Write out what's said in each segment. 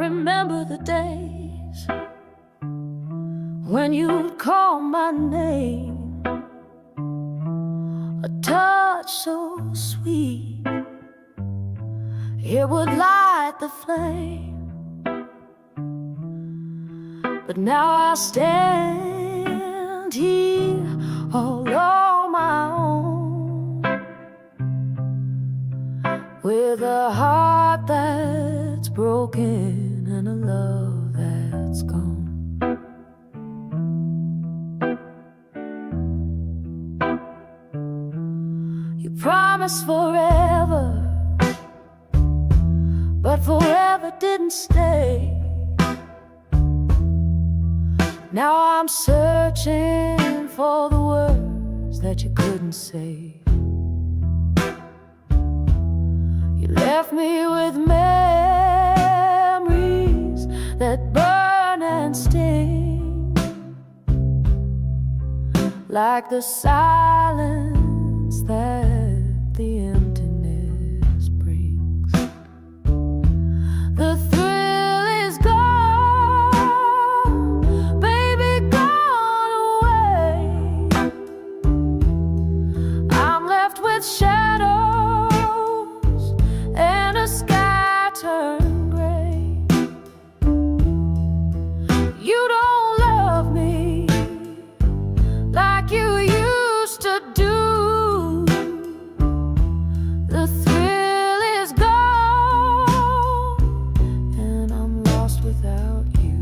remember the days when you'd call my name, a touch so sweet, it would light the flame. But now I stand here all on my own, with a heart that's broken and a love that's gone. You promised forever, but forever didn't stay. Now I'm searching for the words that you couldn't say. You left me with memories that burn and sting, like the silence that the emptiness brings. The thrill is gone, baby, gone away. I'm left with shadows and a sky turned gray. You don't love me like you used to do. The thrill is gone, and I'm lost without you.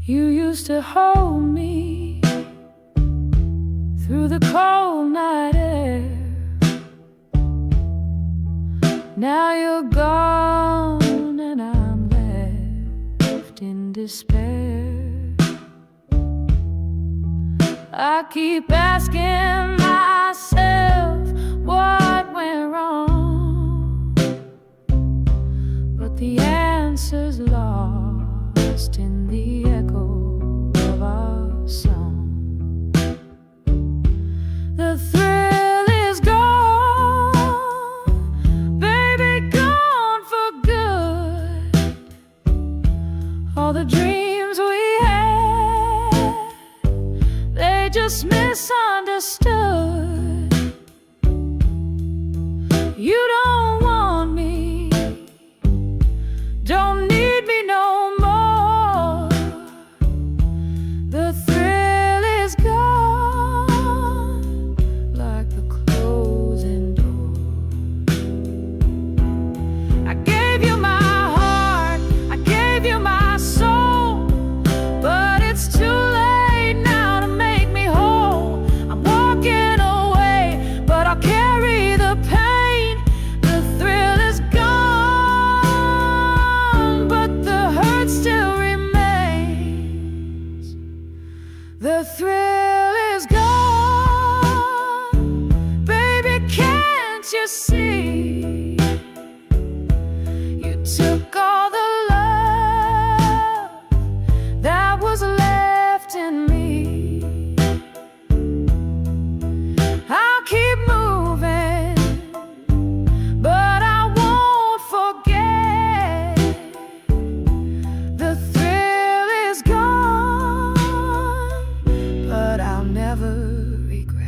You used to hold me through the cold night air. Now you're gone and I'm left in despair. I keep asking myself what went wrong, but the answer's lost in the echo of our song. The thrill is gone, baby, gone for good. All the dreams we had, they just misunderstood. You don't want me, don't need me no more. The thrill is gone, like the closing door. I gave you my heart, I gave you my soul, but it's too late now to make me whole. I'm walking away, but I'll carry the pain. The thrill is gone, but the hurt still remains. The thrill is gone, baby, can't you see? You took all the love that was left in me. I'll keep moving, but I won't forget. The thrill is gone, but I'll never regret.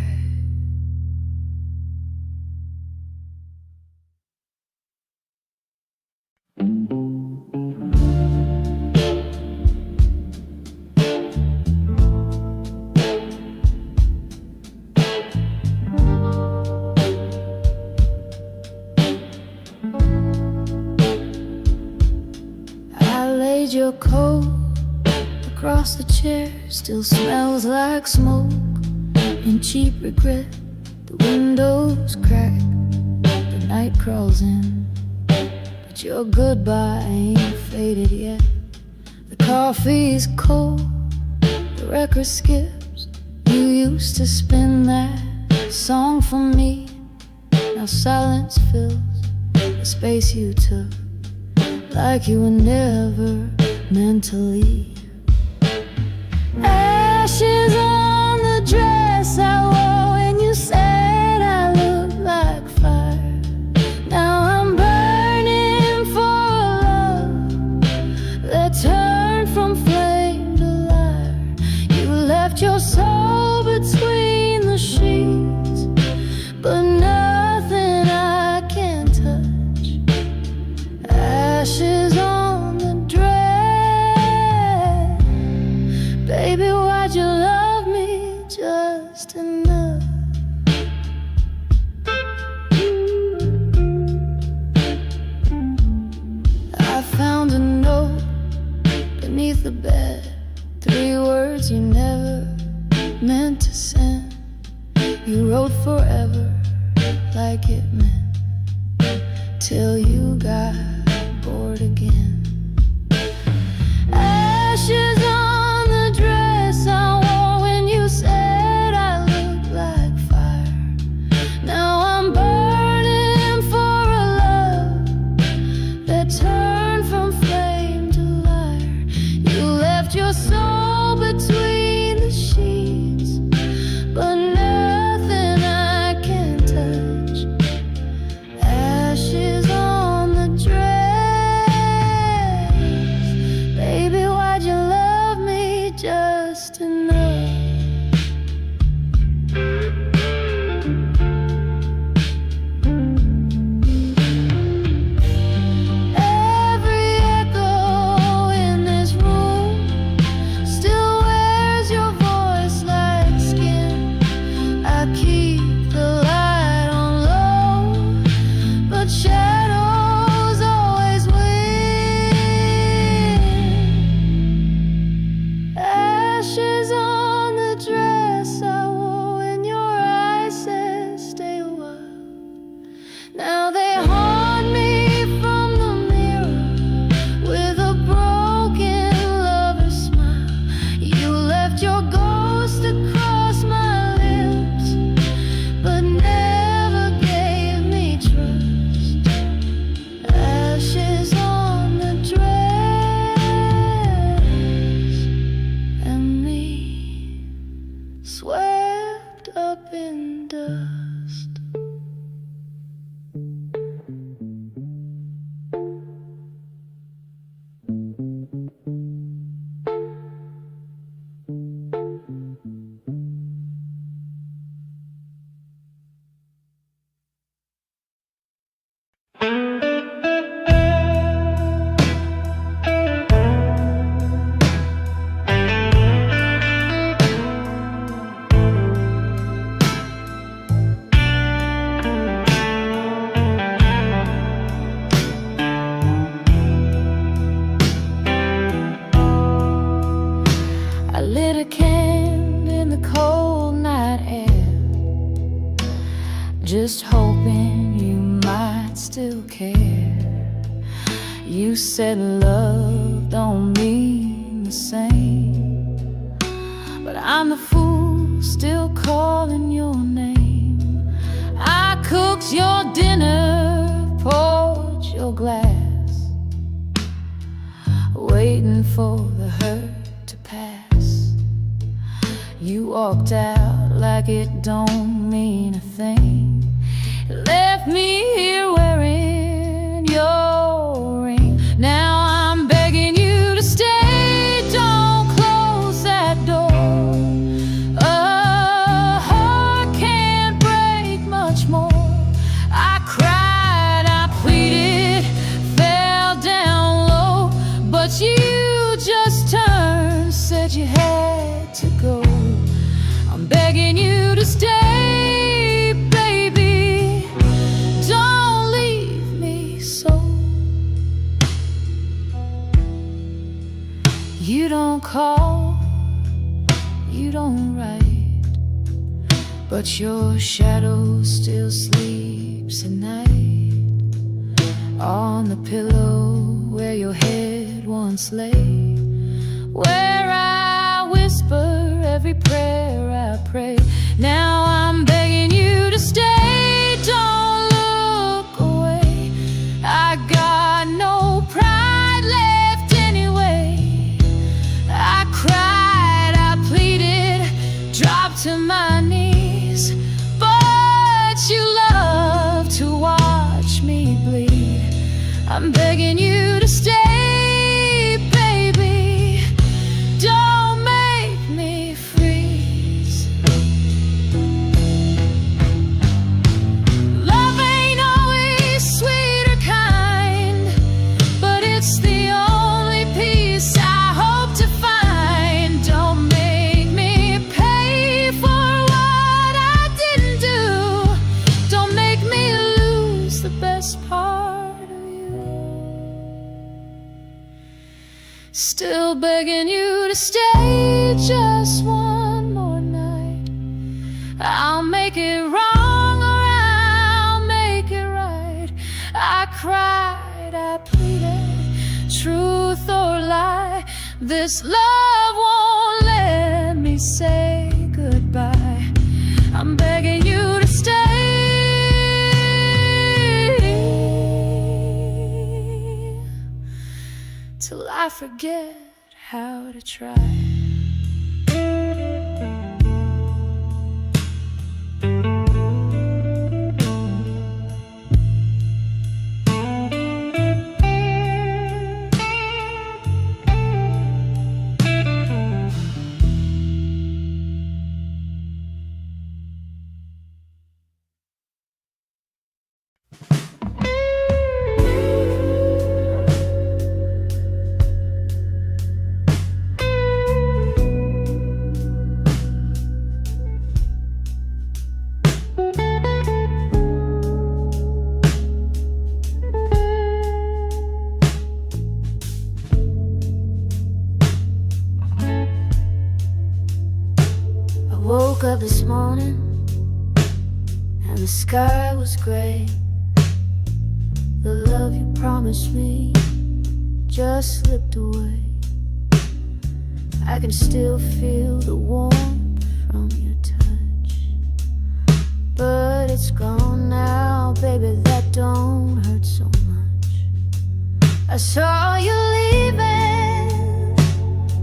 I laid your coat across the chair, still smells like smoke and cheap regret. The Windows crack, the night crawls in, but your goodbye ain't faded yet. The coffee's cold, the record skips. You used to spin that song for me. Now silence fills the space you took, like you were never meant to leave. Ashes on the dress I wore when you said I looked like fire. Now I'm burning for a love that turned from flame to lyre. You left your soul between the sheets, but nothing I can touch. Ashes on the dress. Baby, why'd you love me just enough? I found a note beneath the bed, 3 words you never meant to send. You wrote forever like it meant, till you got bored again. Ashes on the dress I wore when you said I looked like fire. Now I'm burning for a love that turned from flame to lyre. You left your soul between the sheets, but nothing I can touch. Ashes on the dress. Baby, why'd you love me just enough? Every echo in this room still wears your voice like skin. I keep the light on low, but shadows always win. Ashes on the dress I wore when your eyes said stay a while. Now they haunt me from the mirror with a broken lover's smile. You left your ghost across my lips, but never gave me trust. Ashes on the dress, and me swept up in dust. I lit a candle in the cold night air, just hoping you might still care. You said love don't mean the same, but I'm the fool still calling your name. I cooked your dinner, poured your glass, waiting for the hurt to pass. You walked out like it don't mean a thing. It left me here wearing your ring. Now I'm begging you to stay, don't close that door. A heart can't break much more. I cried, I pleaded, fell down low, but you just turned, said you had to go. I'm begging you to stay, baby, don't leave me so. You don't call, you don't write, but your shadow still sleeps at night on the pillow where your head once lay, where I whisper every prayer I pray. Now I'm begging you to stay, don't look away. I got no pride left anyway. I cried, I pleaded, dropped to my knees, but you love to watch me bleed. I'm begging you to stay, baby, don't make me freeze. Love ain't always sweet or kind, but it's the only peace I hope to find. Don't make me pay for what I didn't do. Don't make me lose the best part of you. Still begging you to stay just one more night. I'll make it wrong or I'll make it right. I cried, I pleaded, truth or lie, this love won't let me say goodbye. I'm begging you to stay till I forget how to try. Woke up this morning and the sky was gray. The love you promised me just slipped away. I can still feel the warmth from your touch, but it's gone now, baby, that don't hurt so much. I saw you leaving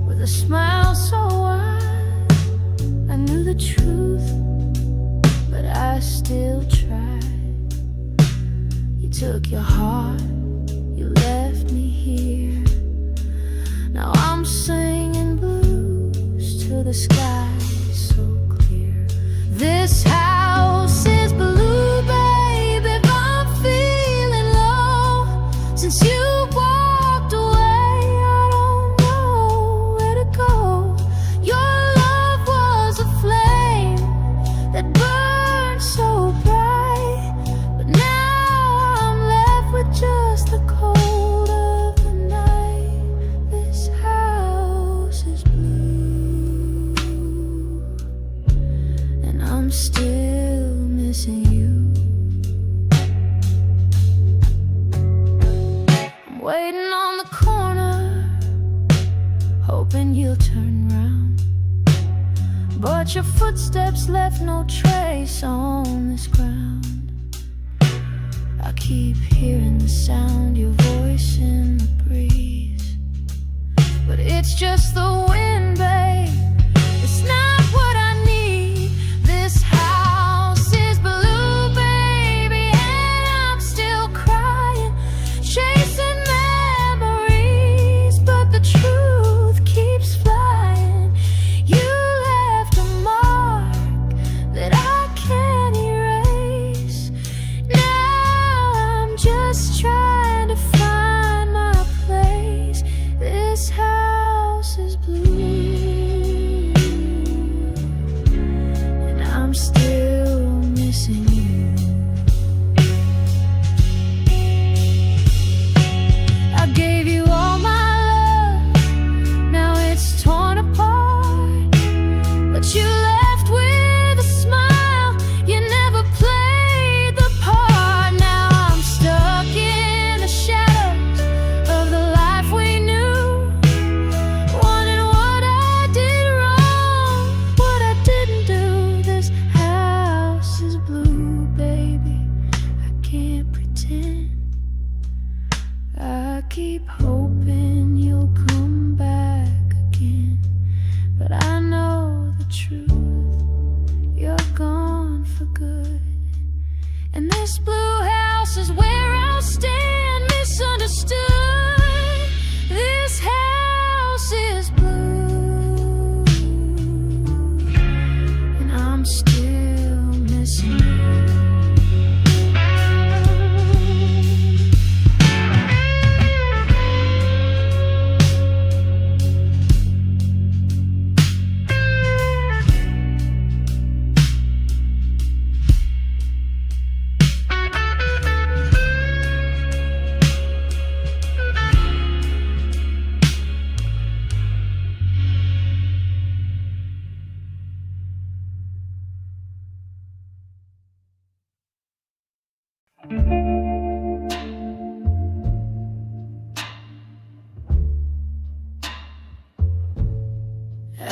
with a smile so wide. I knew the truth, but I still tried. You took your heart, you left me here. Now I'm singing blues to the sky so clear. This house is blue, baby, but I'm feeling low. Since you walked away, I don't know where to go. Your that burned so bright, but now I'm left with just the cold of the night. This house is blue, and I'm still missing you. I'm waiting on the corner, hoping you'll turn round, but your footsteps left no trace on this ground. I keep hearing the sound, your voice in the breeze, but it's just the wind, babe. It's not what I need. This house is blue, baby, and I'm still crying, chasing memories, but the truth keeps flying. You that I can't erase. Now I'm just trying to find my place. This house is blue.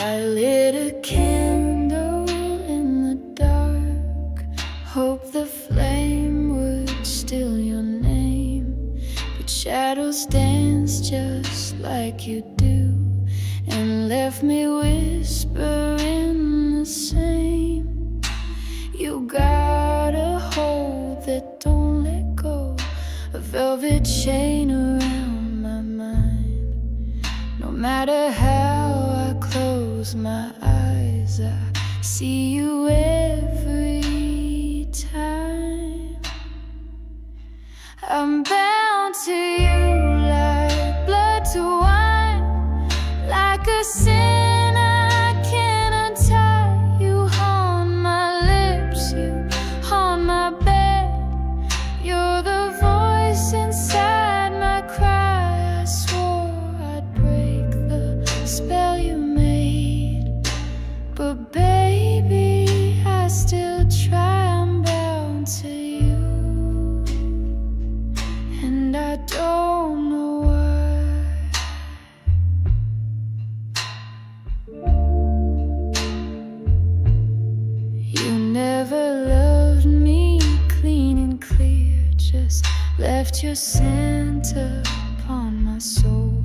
I lit a candle in the dark, hope the flame would steal your name. But shadows dance just like you do, and left me whispering the same. You got a hold that don't let go, a velvet chain around my mind. No matter how I close my eyes, I see you every time. I'm bound to you like blood to wine, like a sin I can't untie. You haunt my lips, you haunt my bed. You're the voice inside my cry. I swore I'd break the spell you made, but baby, I still try. I'm bound to you, and I don't know why. You never loved me clean and clear, just left your scent upon my soul.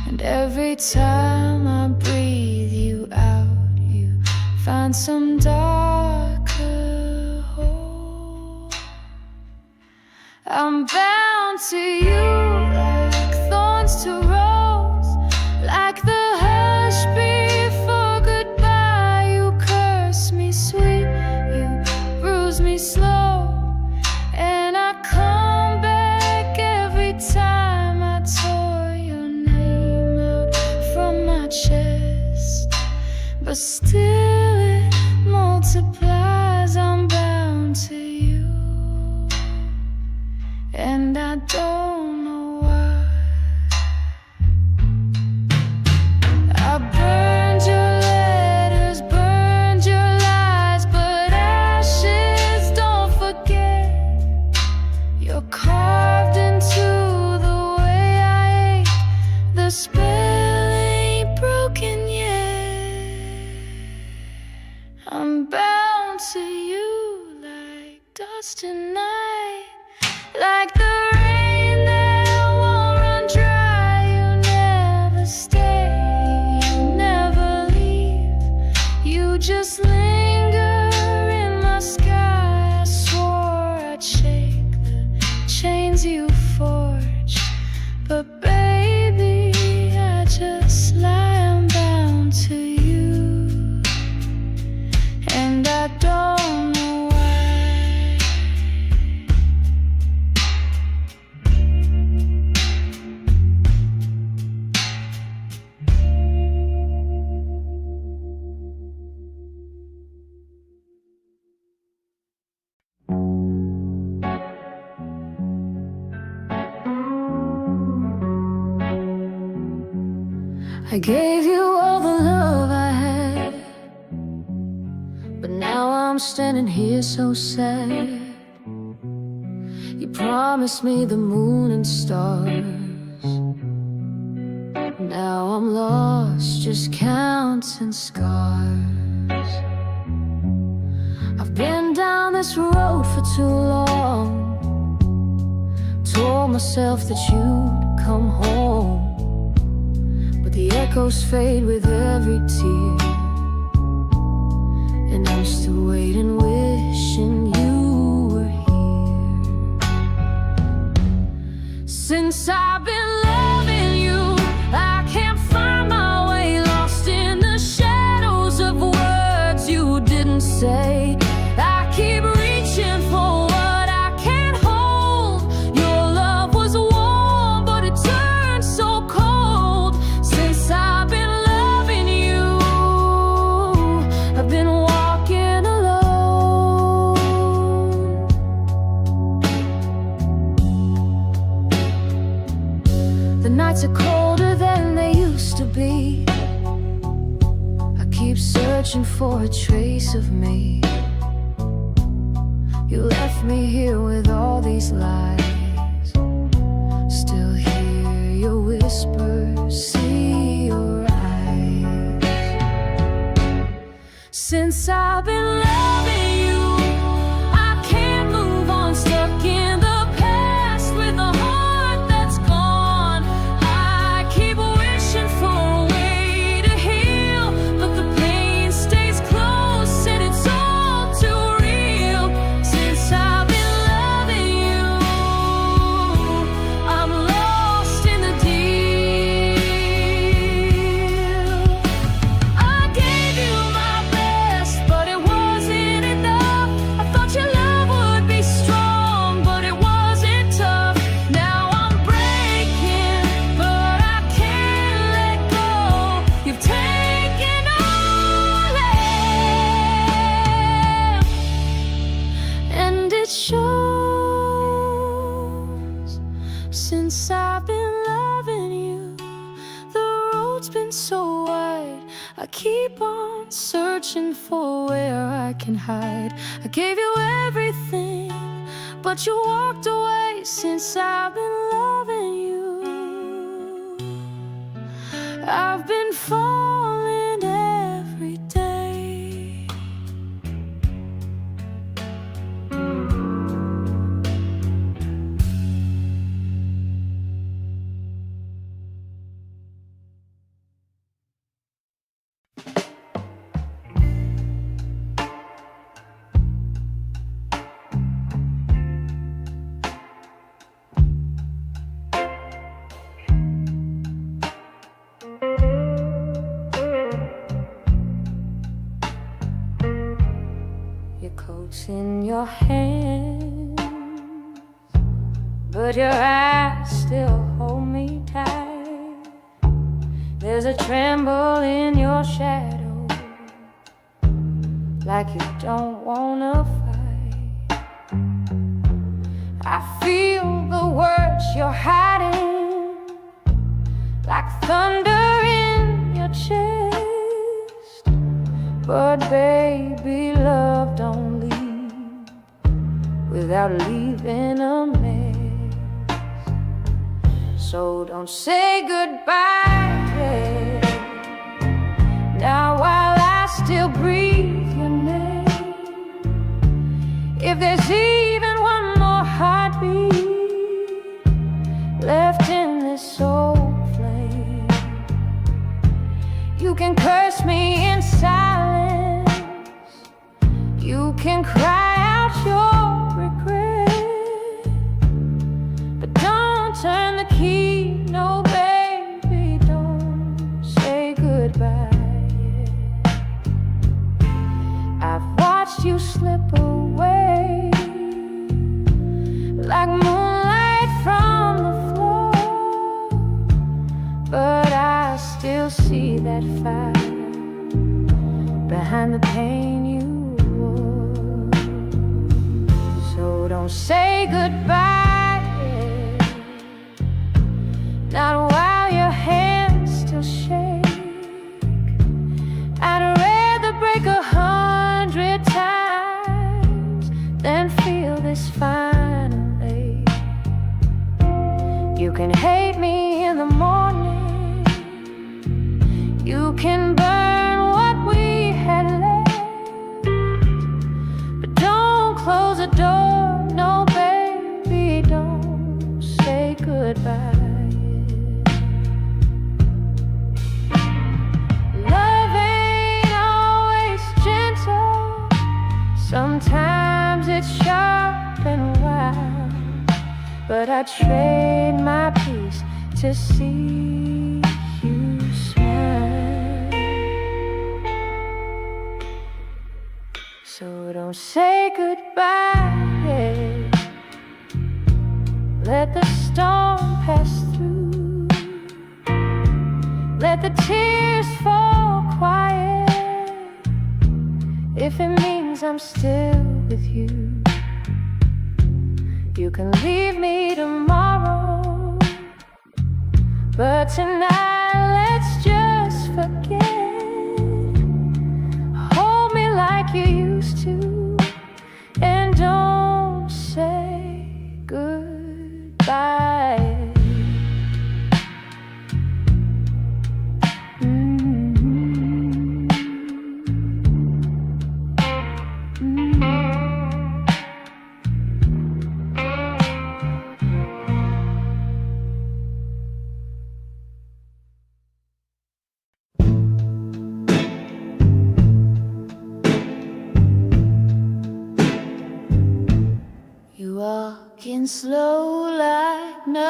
And every time I breathe you out, you find some darker hole. I'm bound to you like thorns to rose, like the hush before goodbye. You curse me sweet, you bruise me slow, and I come back every time I tore your name out from my chest. But still it multiplies. I'm bound to you, and I don't know why. I burned your letters, burned your lies, but ashes don't forget. You're carved into the way I ache. The spell ain't broken yet. I'm bound to you like dust and night, like the rain that won't run dry. You never stay, you never leave, you just linger in my sky. I swore I'd shake the chains you forged, but baby, I just lie. I'm bound to you, and I don't know why. I gave you all the love I had, but now I'm standing here so sad. You promised me the moon and stars, now I'm lost, just counting scars. I've been down this road for too long, told myself that you'd come home, but the echoes fade with every tear, and I'm still waiting, wishing you were here. Since I've been loving you, I can't find my way, lost in the shadows of words you didn't say. I keep reaching for what I can't hold. Your love was warm, but it turned so cold. Since I've been loving you, I've been walking alone. The nights are colder than they used to be. I keep searching for a trace of me. You left me here with all these lies, still hear your whispers, see your eyes. Since I've been loving you, I can't move on, stuck in the past with a heart that's gone. I keep wishing for a way to heal, but the pain stays close and it's all too real. Since I've been loving you, I'm lost in the deal. I gave you my best, but it wasn't enough. I thought your love would be strong, but it wasn't tough. Now I'm breaking, but I can't let go. You've taken all left, and it shows. Since I've been loving you, the road's been so wide. I keep on searching for where I can hide. I gave you everything, but you walked away. Since I've been loving you, I've been falling every day. Your coat's in your hands, but your eyes still hold me tight. There's a tremble in your shadow, like you don't wanna fight. I feel the words you're hiding, like thunder in your chest. But baby, love don't leave without leaving a mess. So don't say goodbye, yeah. Now while I still breathe your name, if there's even one more heartbeat left in this soul flame, you can curse me in silence, you can cry out your regret, but don't turn the key, no baby, don't say goodbye yet. I've watched you slip away like moonlight from the floor, but I still see that fire behind the pain you wore. So don't say goodbye yet, not while your hands still shake. I'd rather break 100 times than feel this final ache. You can hate me in the morning, you can burn what we had left, but don't close the door, no baby, don't say goodbye yet. Love ain't always gentle, sometimes it's sharp and wild, but I trade my peace to see you smile. So don't say goodbye yet, let the storm pass through, let the tears fall quiet, if it means I'm still with you. You can leave me tomorrow, but tonight let's just forget. Hold me like you used to, and don't say goodbye.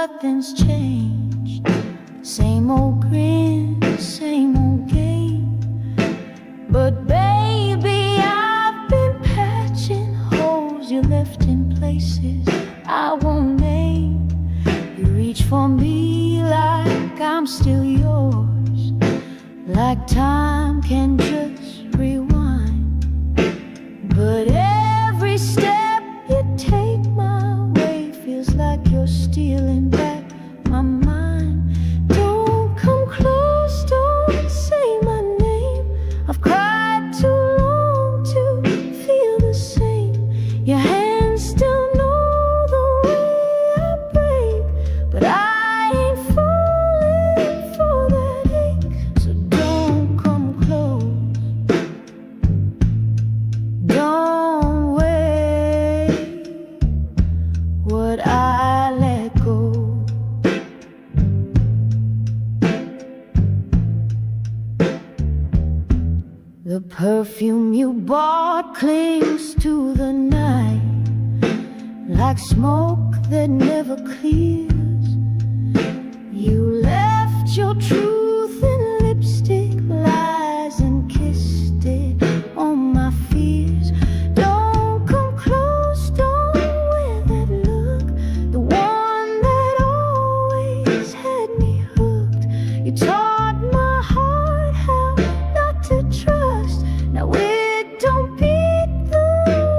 nothing's changed. Same old grin, same old game. But baby, I've been patching holes you left in places I won't name. You reach for me like I'm still yours, like time can just rewind. But every step you take my way feels like you're stealing back my mind. Don't come close, don't say my name. I've cried too long to feel the same. Your hands still know the way I break, but I ain't falling for that ache. So don't come close, don't wait what I let go. The perfume you bought clings to the night like smoke that never clears. You left your truth in lipstick, lies, and kissed it on my fears. Don't come close, don't wear that look, the one that always had me hooked. You taught my heart how not to trust. Now it don't beat the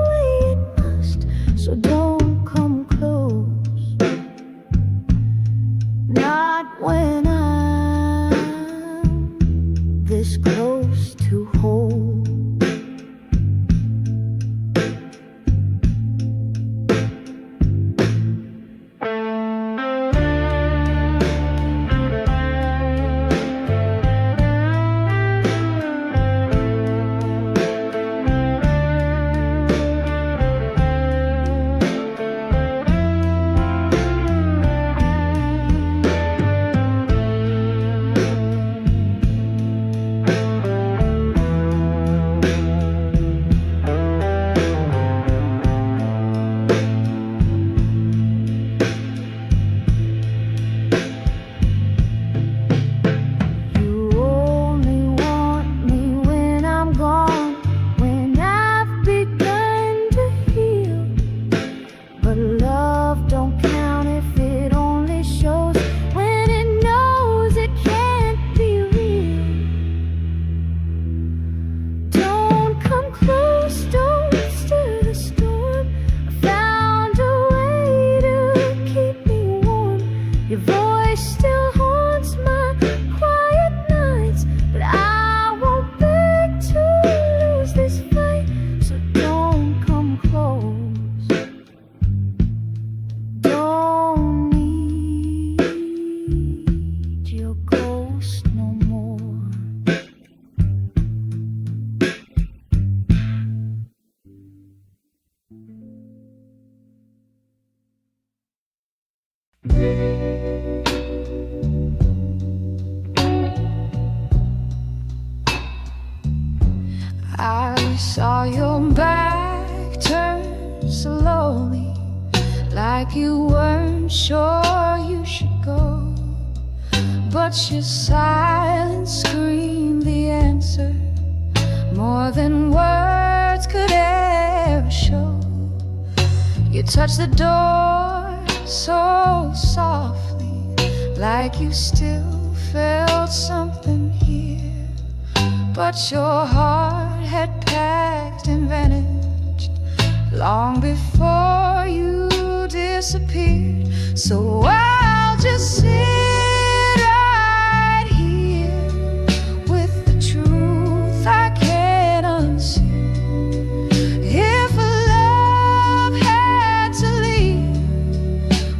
way it must. So don't come close, not when I'm this close to hold. Your voice still haunts my quiet nights, but I won't beg to lose this fight. So don't come close, don't need your ghost no more. I saw your back turn slowly, like you weren't sure you should go. But your silence screamed the answer, more than words could ever show. You touched the door so softly, like you still felt something here. But your heart had packed and vanished long before you disappeared. So I'll just sit right here with the truth I can't unsee. If love had to leave,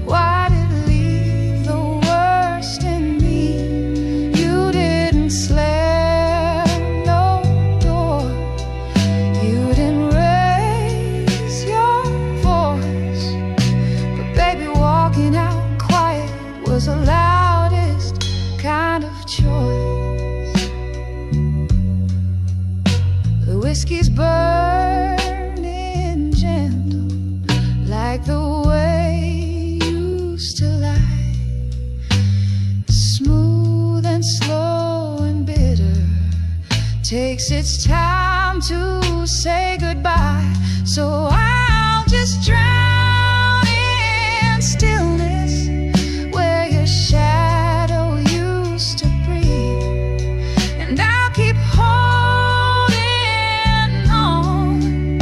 why did it leave the worst in me? You didn't slam was the loudest kind of choice. The whiskey's burning gentle, like the way you used to lie. takes its time to say goodbye. So I'll just drown in stillness where your shadow used to breathe, and I'll keep holding on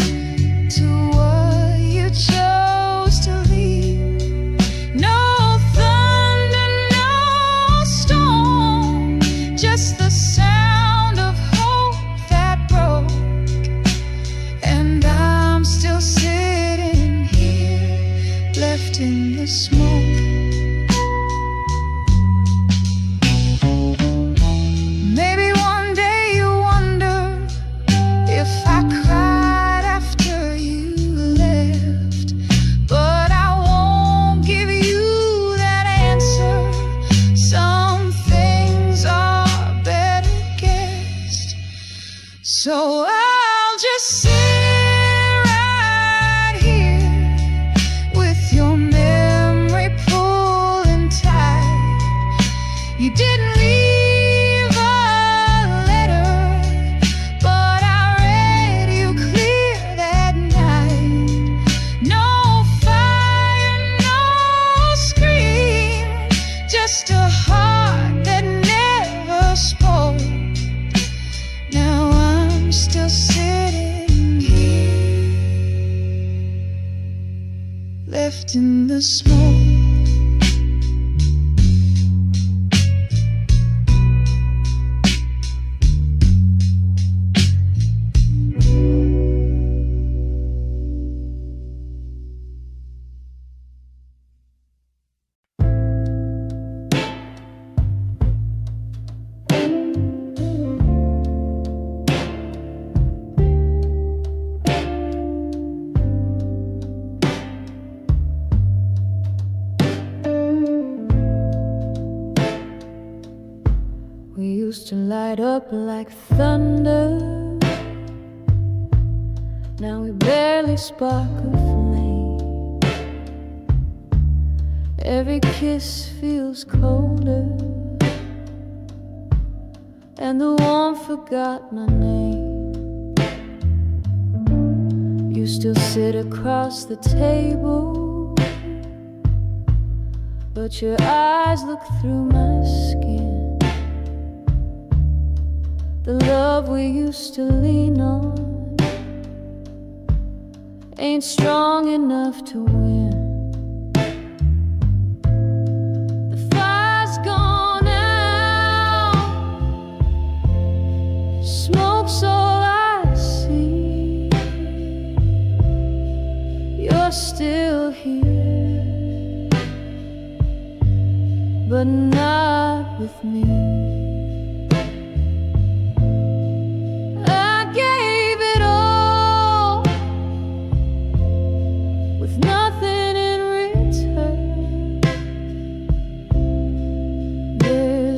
to what you chose to leave. No thunder, no storm, just the sound of hope that broke. And I'm still sitting here, left in the smoke. Maybe one day you wonder if I cried after you left, but I won't give you that answer. Some things are better guessed. So I'll just sit right here with your memory pulling tight. You didn't leave a letter, but I read you clear that night. No fire, no scream, just a heart that never spoke. Now I'm still sitting here, left in the smoke. We used to light up like thunder. Now we barely spark a flame. Every kiss feels colder, and the warmth forgot my name. You still sit across the table, but your eyes look through my skin. The love we used to lean on ain't strong enough to win. The fire's gone out, smoke's all I see. You're still here, but not with me.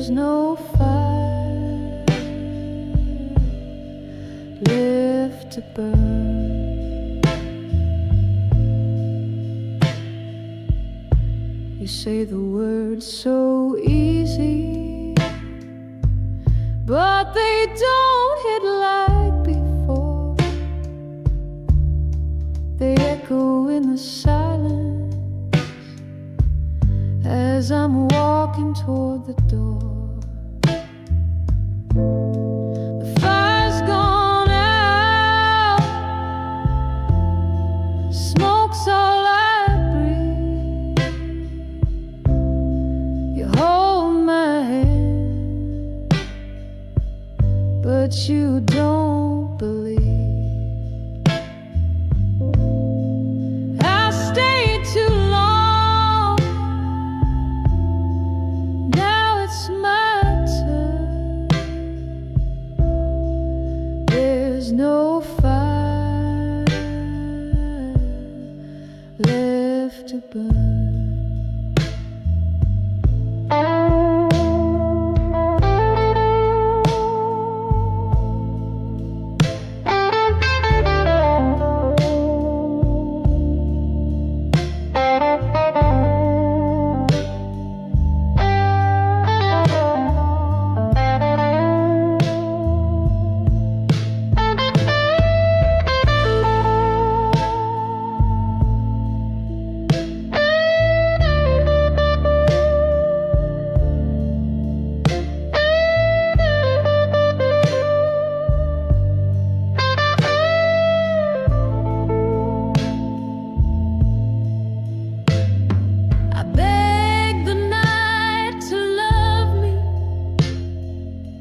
No fire left to burn. You say the words so easy, but they don't hit like before. They echo in the silence as I'm walking toward the door. The fire's gone out, smoke's all I breathe. You hold my hand, but you don't believe. I stayed too long, now it's my turn. There's no fire left to burn.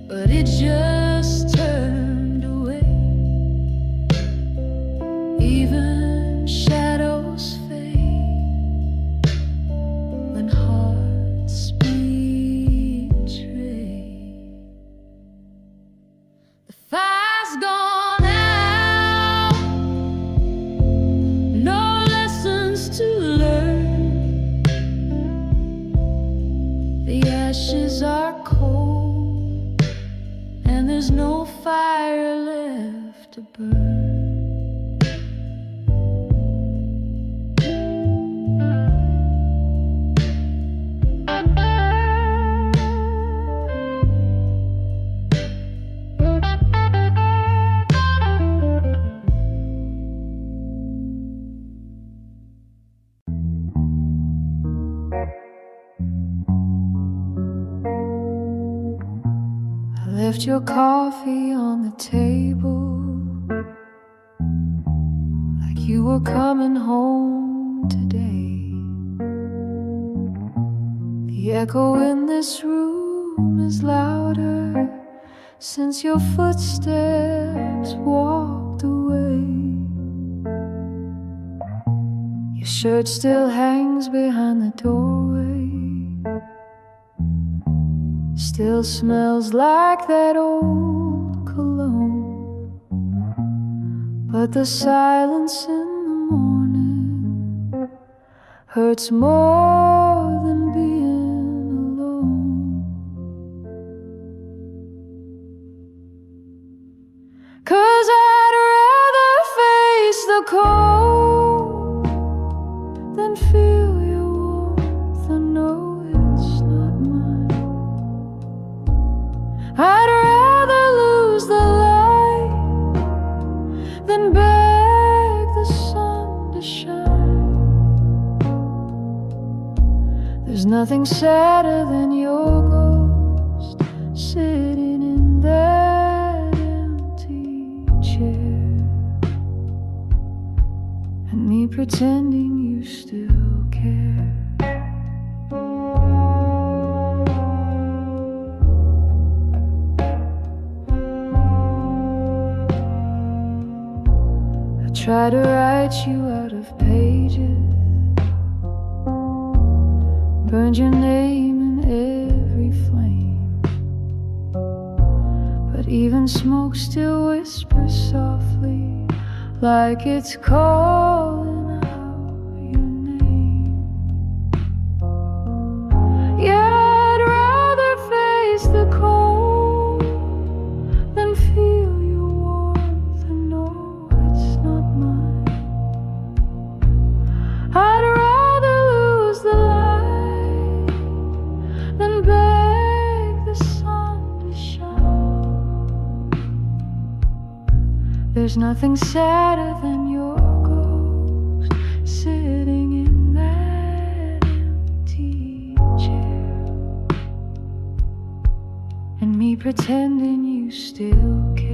but it just turned away. Even shadows fade when hearts betray. The fire's gone out, no lessons to learn. The ashes are cold, and there's no fire left to burn. Left your coffee on the table, like you were coming home today. The echo in this room is louder since your footsteps walked away. Your shirt still hangs behind the doorway, still smells like that old cologne. But the silence in the morning hurts more than being alone. 'Cause I'd rather face the cold than feel your warmth and know it's not mine. I'd rather lose the light than beg the sun to shine. There's nothing sadder than your ghost sitting in that empty chair, and me pretending you still care. Try to write you out of pages, burned your name in every flame, but even smoke still whispers softly, like it's calling out your name. Yeah, I'd rather face the cold than feel your warmth and know it's not mine. I'd rather lose the light than beg the sun to shine. There's nothing sadder than your ghost sitting in that empty chair, and me pretending you still care.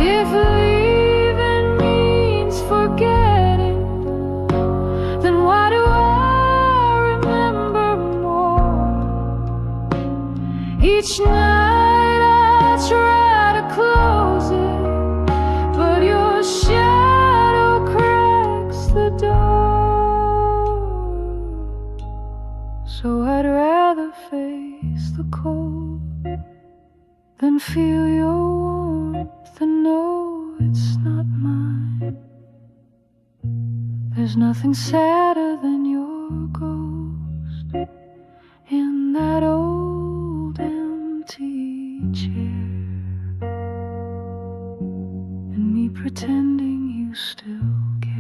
If leaving means forgetting, then why do I remember more? Each night I try to close it, but your shadow cracks the door. So I'd rather face the cold than feel your warmth and know it's not mine. There's nothing sadder than your ghost in that old empty chair, and me pretending you still care.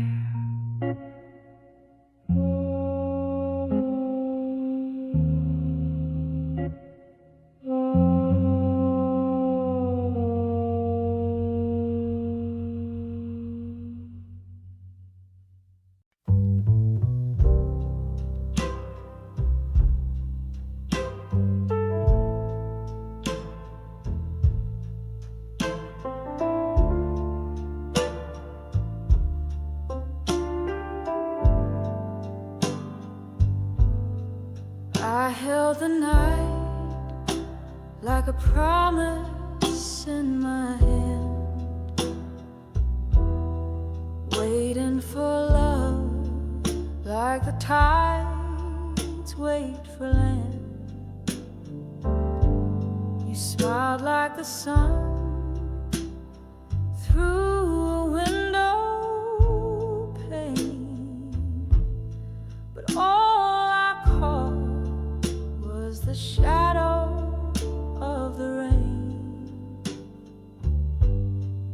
I held the night like a promise in my hand, waiting for love like the tides wait for land. You smiled like the sun through a window pane, but all I caught was the shadow of the rain.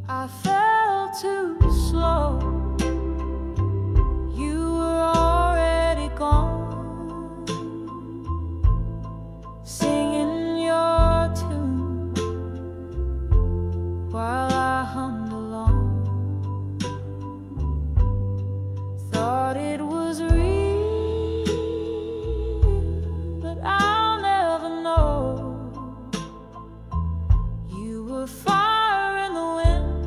I fell too slow, you were already gone, singing your tune while I hummed along. Thought it was real, but I'll never know. You were fire in the wind,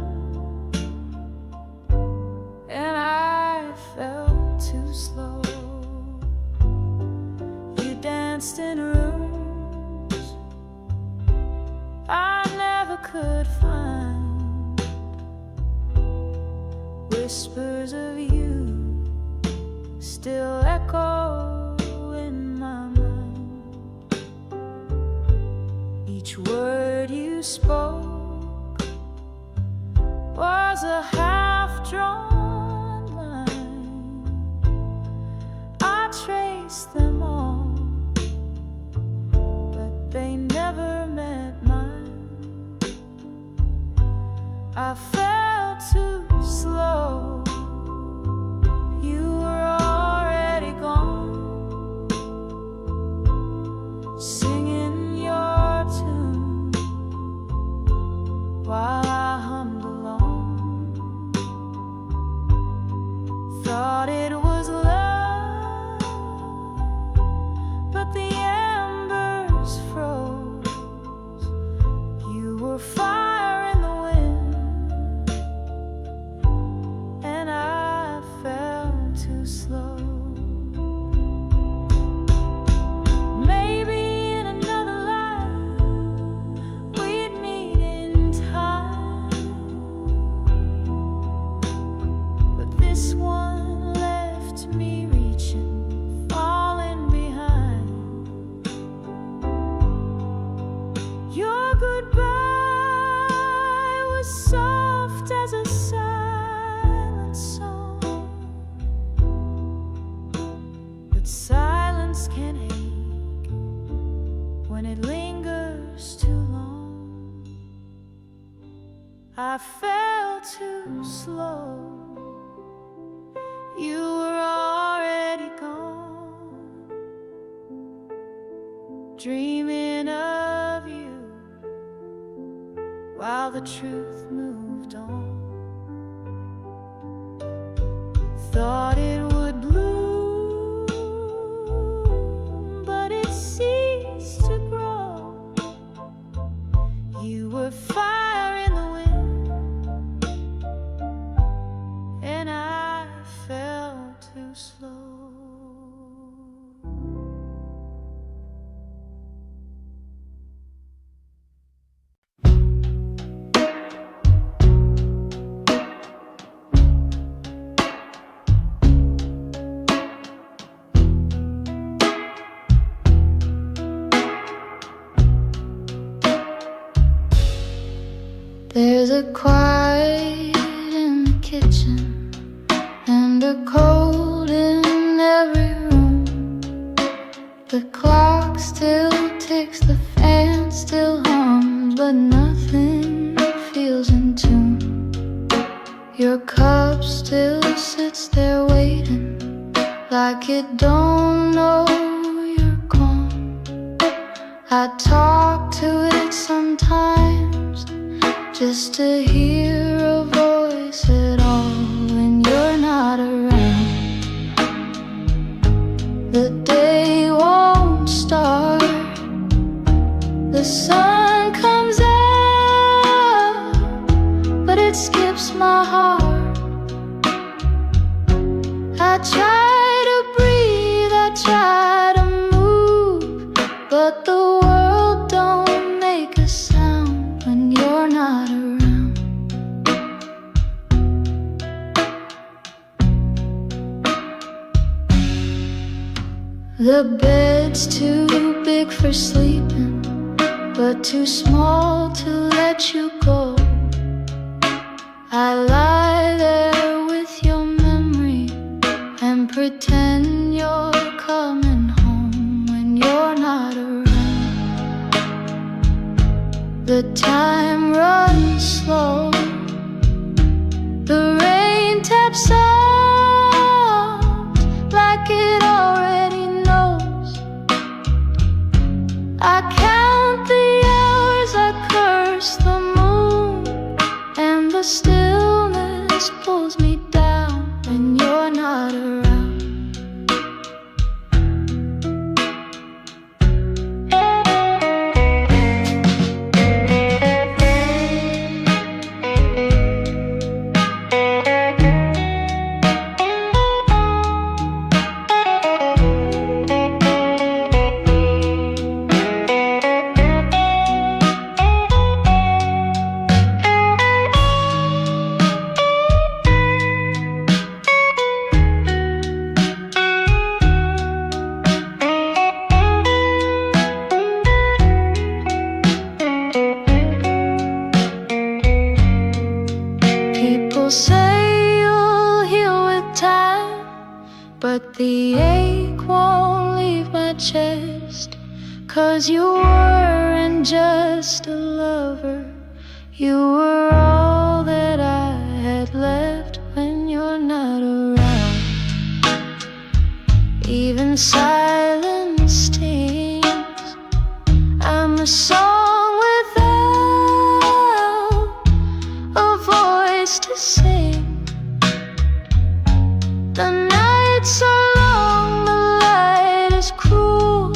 and I felt too slow. You danced in rooms I never could find, whispers of you still echo in my mind. Each word you spoke was a half-drawn line. I traced them all, but they never met mine. I felt too slow, you were already gone, singing your tune while I hummed along. Thought it was love, but the embers froze. You were fire in the wind, and I fell too slow. Maybe in another life we'd meet in time, but this one left me reaching, falling behind. Your goodbye was soft as a silent song, but silence can ache when it lingers too long. I fell too slow, you were already gone, dreaming of you while the truth moved on. Thought it would bloom, but it ceased to grow. You were fire in the wind, and I fell too slow. There's a quiet in the kitchen and a cold in every room. The clock still ticks, the fan still hums, but nothing feels in tune. Your cup still sits there waiting, like it don't know you're gone. I talk to it sometimes, just to hear a voice at all when you're not around. The day won't start, the sun comes out, but it skips my heart. I try to breathe, I try to move, but the world don't make a sound when you're not around. The bed's too big for sleeping, but too small to let you go. I lie there with your memory and pretend you're coming home when you're not around. The time runs slow, the rain taps soft like it already knows. I count the hours, I curse the moon, and the stillness pulls me down when you're not around. People say you'll heal with time, but the ache won't leave my chest. 'Cause you weren't just a lover, you were all that I had left when you're not around. Even silence stings. I'm a song without a voice to sing. The nights are long, the light is cruel,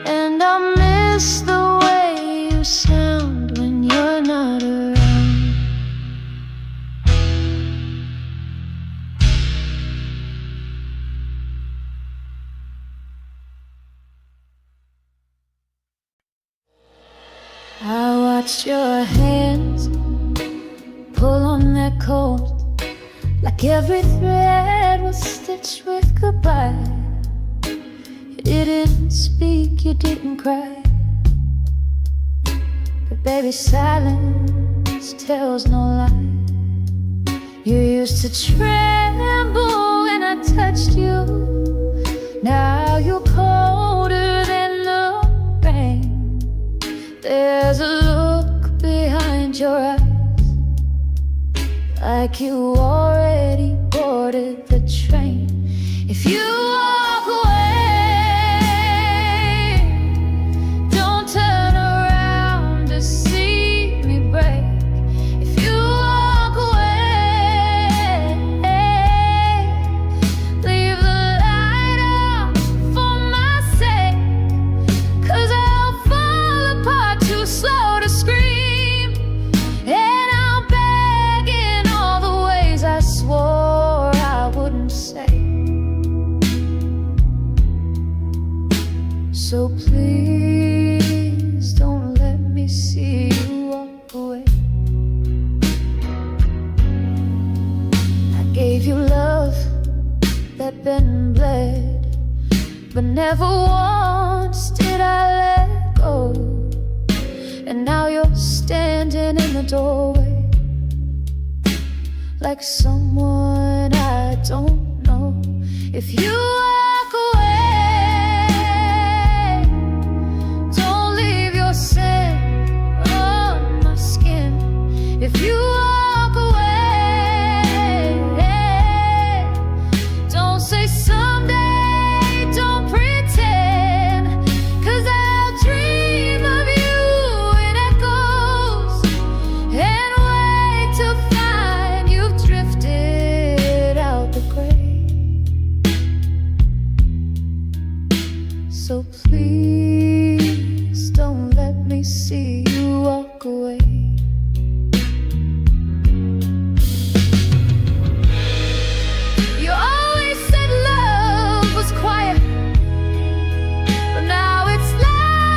and I miss the way you sound when you're not around. I watched your hands pull on that coat, like every thread was stitched with goodbye. You didn't speak, you didn't cry, but baby, silence tells no lie. You used to tremble when I touched you. Now you're colder than the rain. There's a look behind your eyes, like you already boarded the train. If you walk away, don't turn around to see me break. If you walk away, leave the light out for my sake, 'cause I'll fall apart too slow to scream, and I'll beg in all the ways I swore I wouldn't say. So please don't let me see you walk away. I gave you love that been bled, but never once did I let go. And now you're standing in the doorway, like someone I don't know. If you walk away, don't leave your scent on my skin. If you walk away, don't say someday, don't pretend, 'cause I'll dream of you in echoes and wait to find you've drifted out the grave. So please don't let me see you walk away. You always said love was quiet, but now it's loud.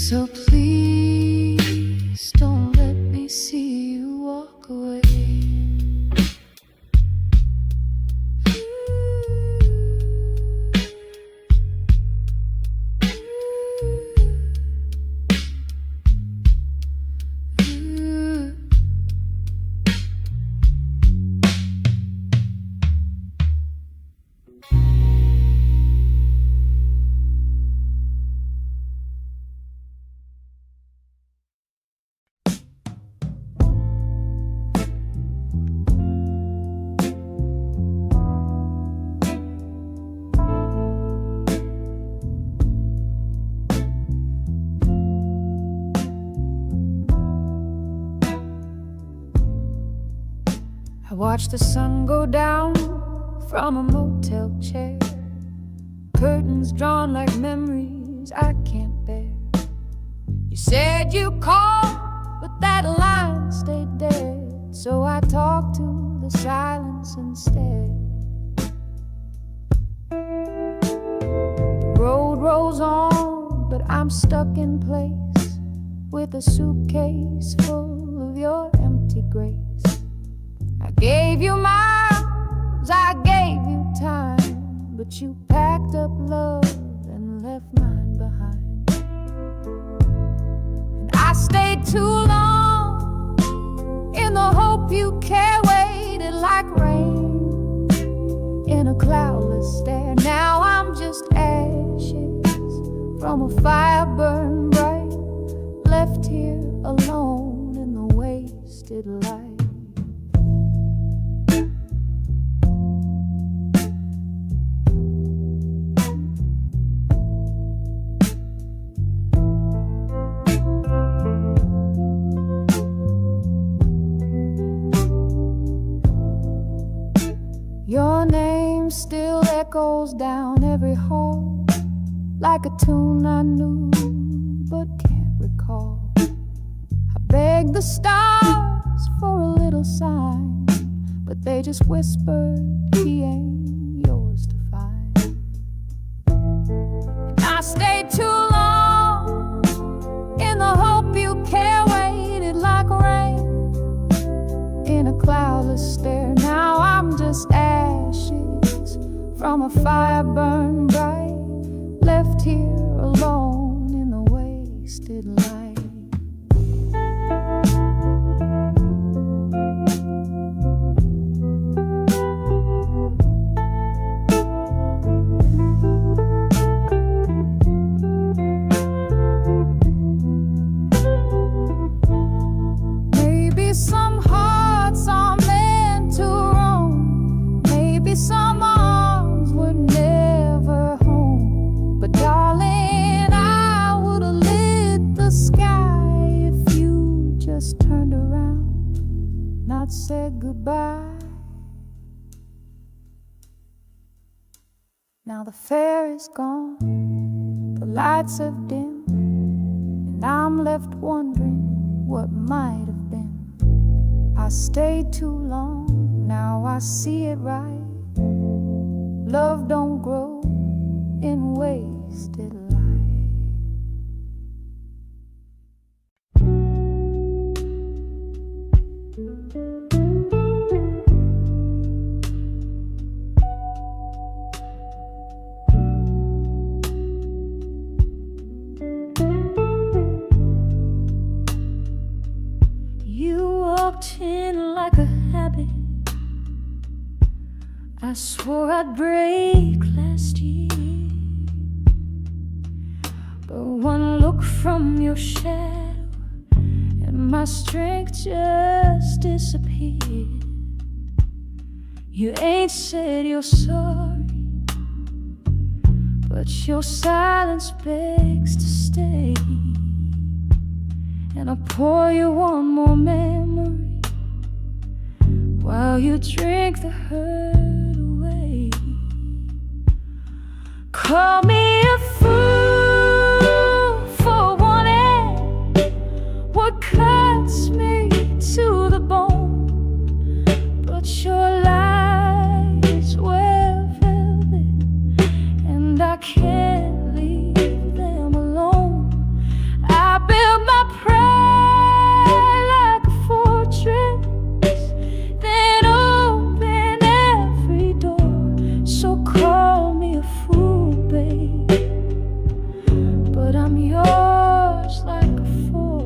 So please don't let me see you walk away. I watch the sun go down from a motel chair, curtains drawn like memories I can't bear. You said you called, but that line stayed dead, so I talked to the silence instead. The road rolls on, but I'm stuck in place with a suitcase full of your empty grace. I gave you miles, I gave you time, but you packed up love and left mine behind. And I stayed too long in the hope you care, waited like rain in a cloudless stare. Now I'm just ashes from a fire burned bright, left here alone in the wasted light. Your name still echoes down every hall, like a tune I knew but can't recall. I begged the stars for a little sign, but they just whispered, he ain't yours to find. And I stayed too long in the hope you care, waited like rain in a cloudless stare. Now I'm just ashes from a fire burned bright, left here alone in the wasted light. Maybe some hearts are meant to roam, maybe some arms were never home. But darling, I would've lit the sky if you just turned around, not said goodbye. Now the fair is gone, the lights have dimmed, and I'm left wondering what might have been. I stayed too long, now I see it right. Love don't grow in wasted life. You walked in like a habit I swore I'd break last year, but one look from your shadow and my strength just disappeared. You ain't said you're sorry, but your silence begs to stay. And I pour you one more memory while you drink the hurt away. Call me a fool for wanting what cuts me to the bone, but your lies were velvet and I can't leave them alone. I but I'm yours like a fool.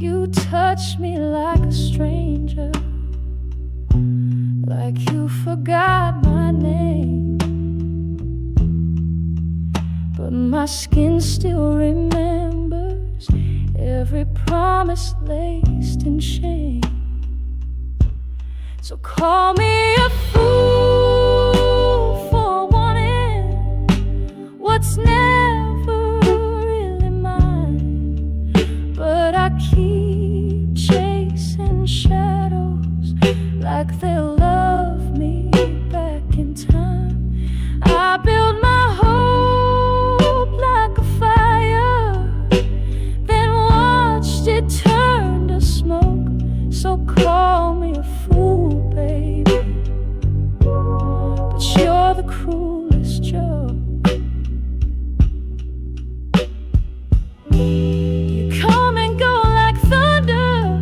You touch me like a stranger, like you forgot my name, but my skin still remembers every promise laced in shame. So call me a fool for wanting what's never really mine, but I keep chasing shadows like they'll love me back in time. I build my hope like a fire, then watched it turn to smoke. So call me a fool, baby, but you're the cruelest joke. You come and go like thunder,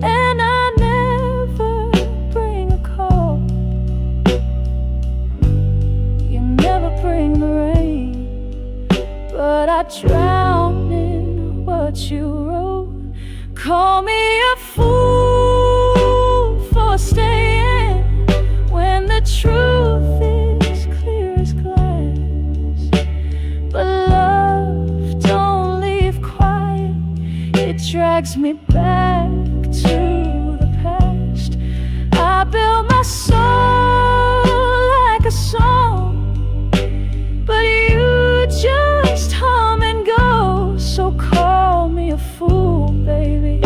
and I never bring a call. You never bring the rain, but I drown in what you wrote. Call me a fool for staying when the truth is clear as glass, but love don't leave quiet, it drags me back to the past. I build my soul like a song, but you just hum and go. So call me a fool, baby,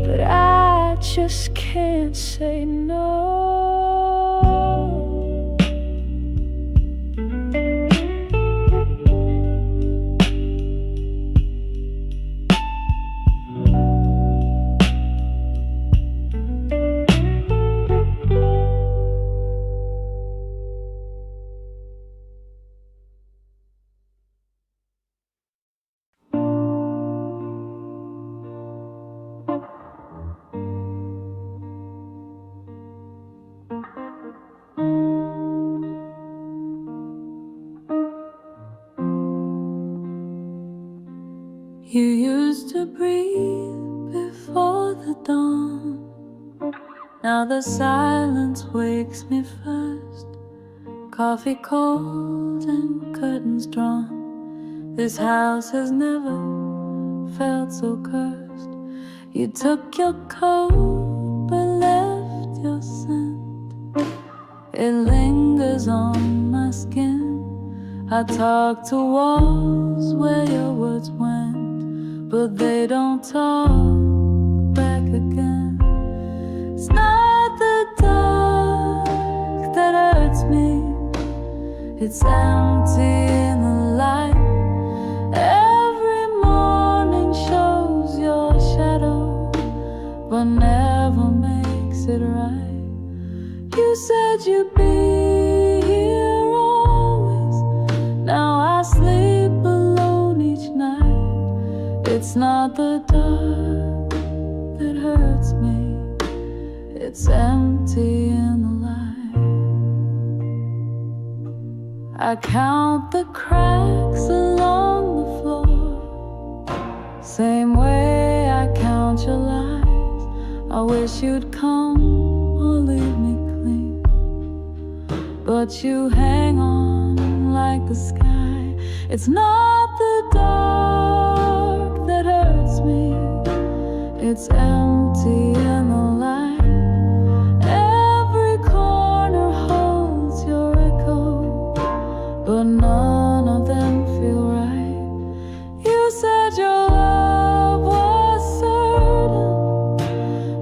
but I just can't say no. You used to breathe before the dawn. Now the silence wakes me first. Coffee cold and curtains drawn. This house has never felt so cursed. You took your coat but left your scent. It lingers on my skin. I talk to walls where your words went, but they don't talk back again. It's not the dark that hurts me, it's empty in the light. Every morning shows your shadow, but never makes it right. You said you'd be here always, now I sleep alone each night. It's not the dark that hurts me, it's empty in the light. I count the cracks along the floor, same way I count your lies. I wish you'd come or leave me clean, but you hang on like the sky. It's not the dark that hurts me, it's empty in the light. Every corner holds your echo, but none of them feel right. You said your love was certain,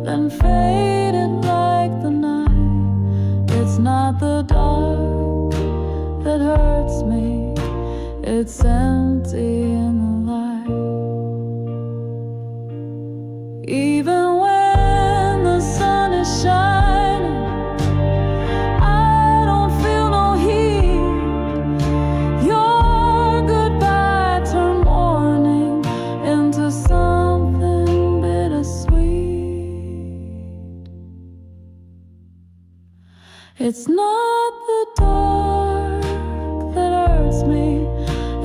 then faded like the night. It's not the dark that hurts me, it's empty in the light. Even when the sun is shining, I don't feel no heat. Your goodbye turned morning into something bittersweet. It's not the dark that hurts me,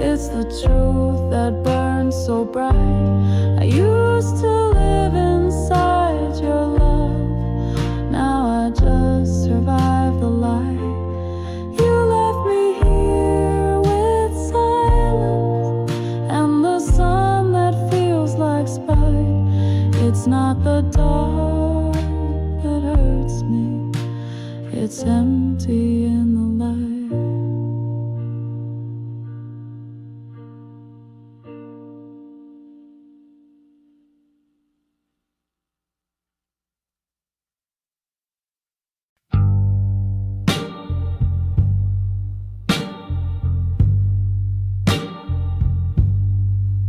it's the truth that burns so bright. I used to live inside your love, now I just survive the light. You left me here with silence and the sun that feels like spite. It's not the dark that hurts me, it's empty in the light.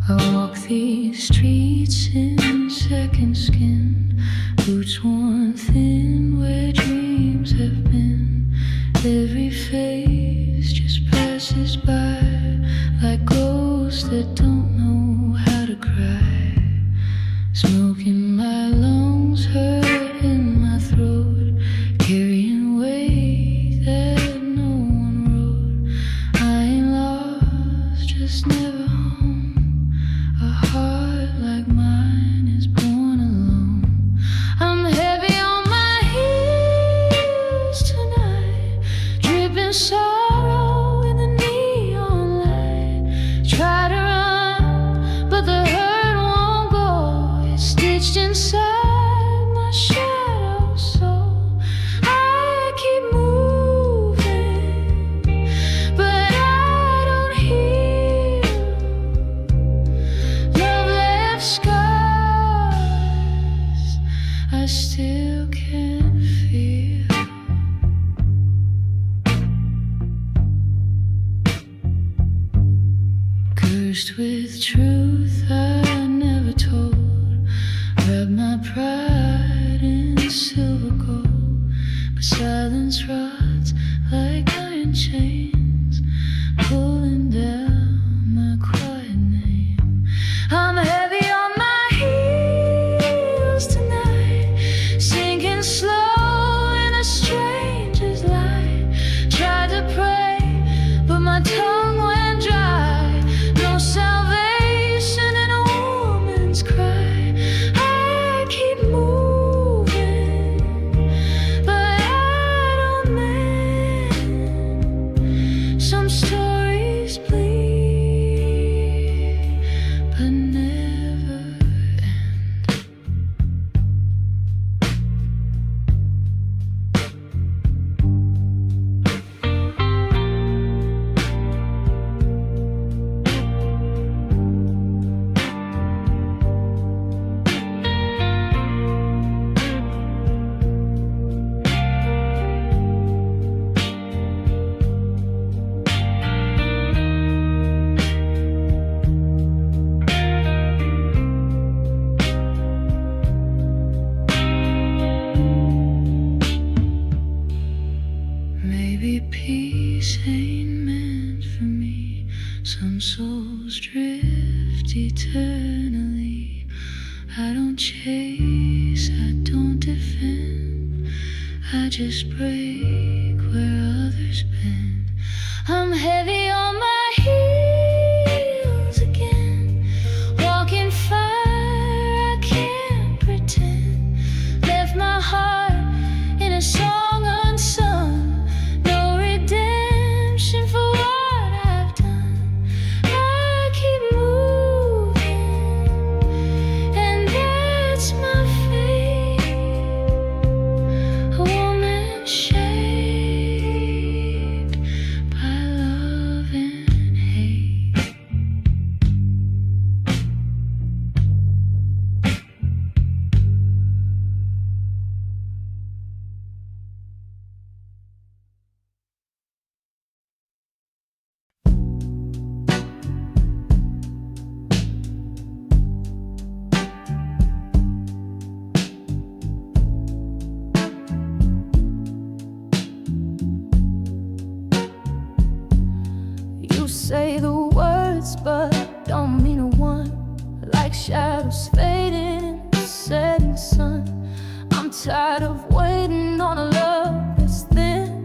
I walk these streets in second skin, boots worn thin where dreams have been. Every face just passes by like ghosts that don't know how to cry. Smoke in my lungs, hurt in my throat, carrying weight that no one rode. I ain't lost, just never home. A heart like mine is born alone. I'm heavy on my heels tonight, dripping sorrow in the neon light. Try to run, but the hurt won't go. It's stitched inside my shadow soul. I keep moving, but I don't heal. Love left scars I still can feel. Cursed with truth I never told, wrap my pride in silver gold, but silence rots like iron chains, pulling down my quiet name. I'm heavy on my heels tonight, sinking slow in a stranger's light. Tried to pray, but my tongue went dry. No salvation in a woman's cry. I keep moving, but I don't mend. Some stories bleed, but never end. Maybe peace ain't meant for me. Some souls drift eternally. I don't chase, I don't defend, I just break where others bend. I'm heavy on my heels again, walking fire, I can't pretend. Left my heart in a song unsung, no redemption for what I've done. I keep moving, and that's my fate. A woman shaped by love and hate. You say the words, but don't mean a one. Like shadows fading in the setting sun. I'm tired of waiting on a love that's thin.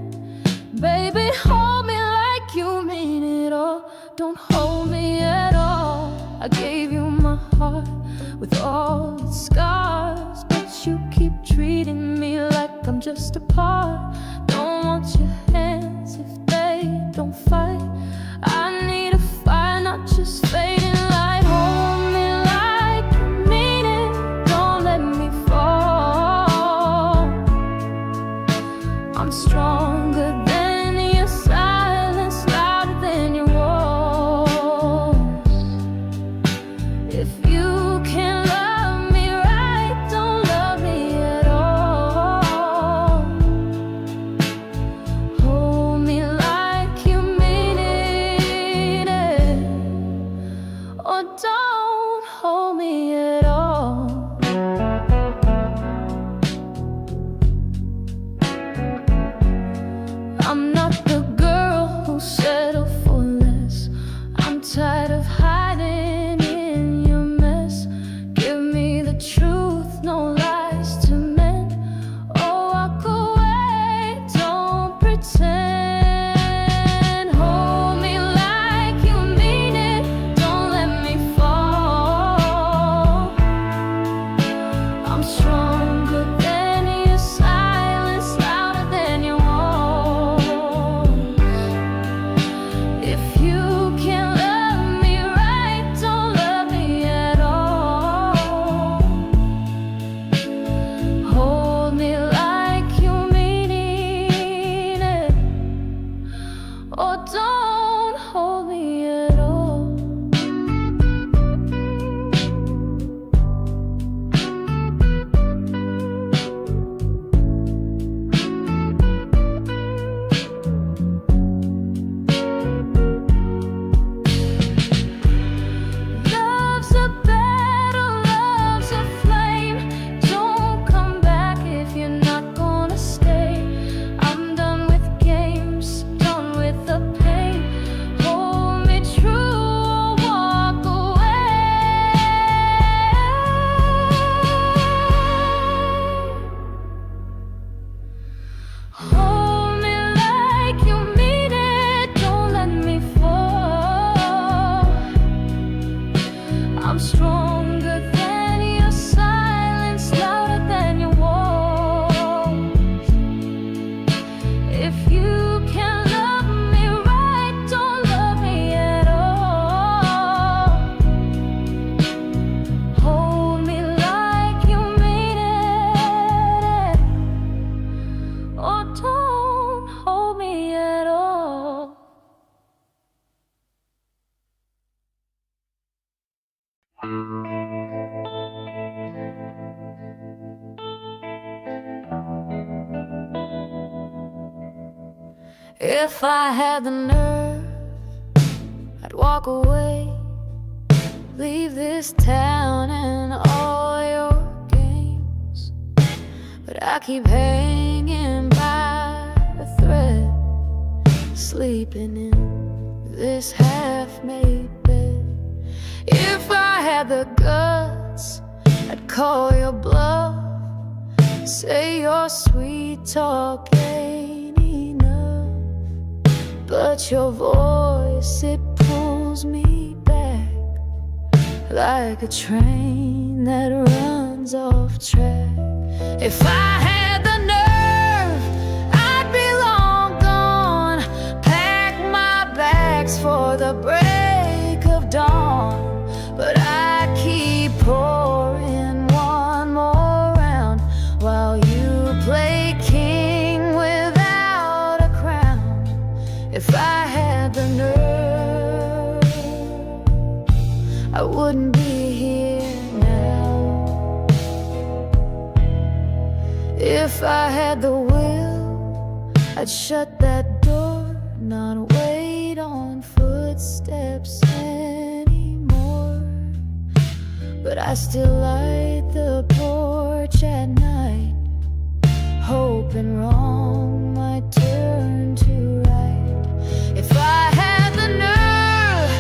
I gave you my heart with all its scars, but you keep treating me like I'm just a part. Don't want your hands if they don't fight. I need a fire, not just fading light. Hold me like you mean it, don't let me fall. I'm stronger than your silence, louder than your walls. If you can't love me right, don't love me at all. Hold me like you mean it, or don't hold me at all. I'm not the girl who'll settle for less. I'm tired of hiding in your mess. Give me the truth, no lies to mend. Oh, walk away, don't pretend. Hold me like you mean it, don't let me fall. I'm stronger than your silence, louder than your walls. If you can't love me right, don't love me at all. Hold me like you mean it, or don't hold me at all. Love's a battle, love's a flame. Don't come back if you're not gonna stay. I'm done with games, done with the pain. Hold me true or walk away. Hold me like you mean it, don't let me fall. I'm stronger than your silence, louder than your walls. If you can't love me right, don't love me at all. Hold me like you mean it, or don't hold me at all. If I had the nerve, I'd walk away, leave this town and all your games. But I keep hanging by a thread, sleeping in this half-made bed. If I had the guts, I'd call your bluff, say your sweet talk ain't enough. But your voice, it pulls me back like a train that runs off track. If I had the nerve, I'd be long gone, pack my bags for the break of dawn. But I keep pouring one more round while you play king without a crown. If I had the nerve, I wouldn't be here now. If I had the will, I'd shut that door, not wait on footsteps anymore. But I still light the porch at night, hoping wrong might turn to right. If I had the nerve,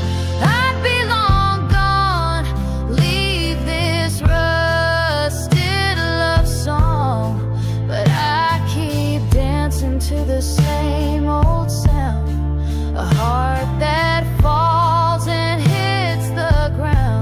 I'd be long gone, leave this rusted love song. But I keep dancing to the same old sound, a heart that falls and hits the ground.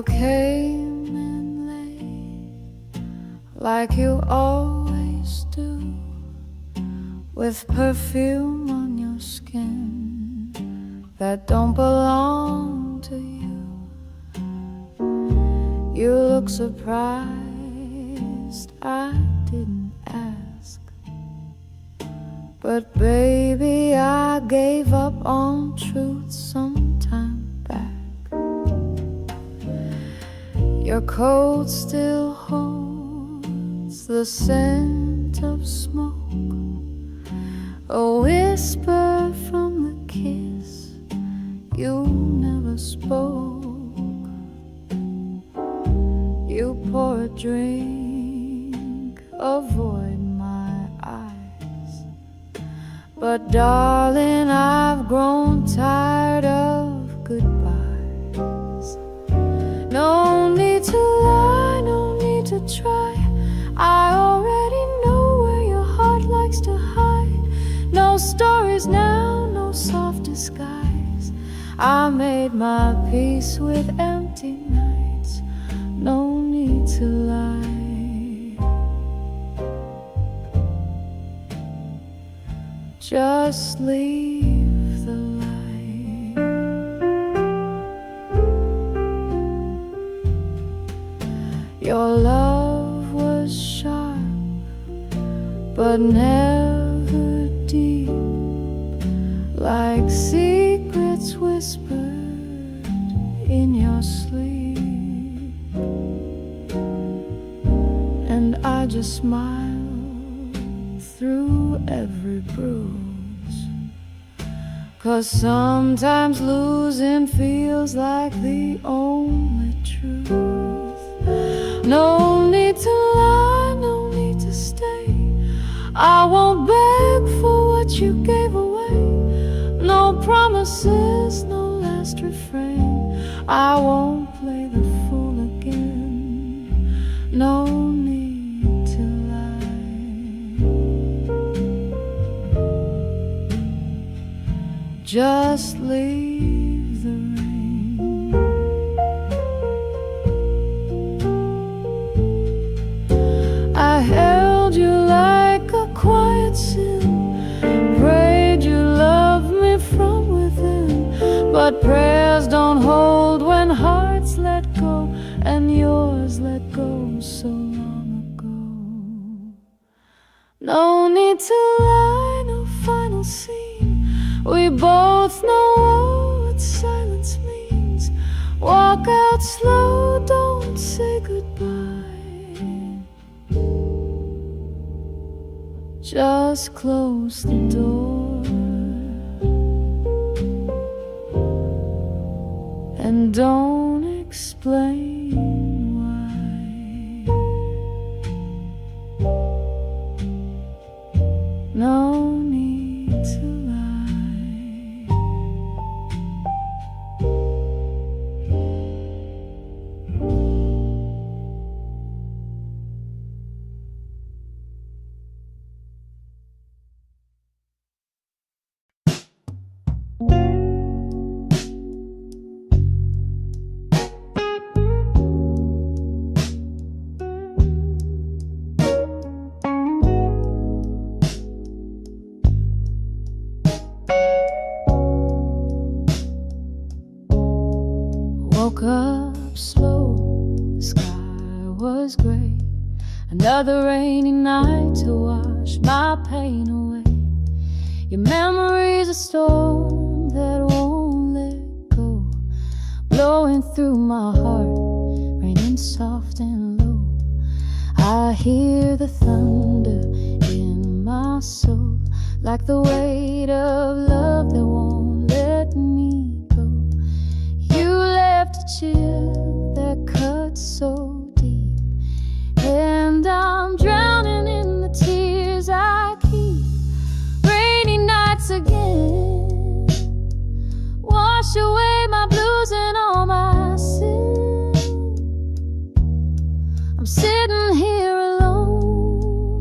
You came in late, like you always do, with perfume on your skin that don't belong to you. You look surprised I didn't ask, but baby, I gave up on truth some time back. Your coat still holds the scent of smoke, a whisper from the kiss you never spoke. You pour a drink, avoid my eyes, but darling, I've grown tired of goodbyes. No need to lie, no need to try, I already know where your heart likes to hide. No stories now, no soft disguise, I made my peace with empty nights. No need to lie, just leave the light. Your love was sharp, but never deep, like secrets whispered in your sleep. And I just smile through every bruise, 'cause sometimes losing feels like the only truth. No need to lie, no need to stay, I won't beg for what you gave away. No promises, no last refrain, I won't play the fool again. No need to lie, just leave the rain. I held you like a quiet sin, prayed you love me from within, but prayers don't hold when hearts let go, and yours let go so long ago. No need to lie, no final scene, we both know what silence means. Walk out slow, don't say goodbye, just close the door and don't explain why. No need to lie, woke up slow, the sky was gray. Another rainy night to wash my pain away. Your memory's a storm that won't let go, blowing through my heart, raining soft and low. I hear the thunder in my soul, like the weight of love that won't let me go. You left a chill that cuts so deep, and I'm drowning in the tears I keep. Rainy nights again, wash away my blues and all my sin. I'm sitting here alone,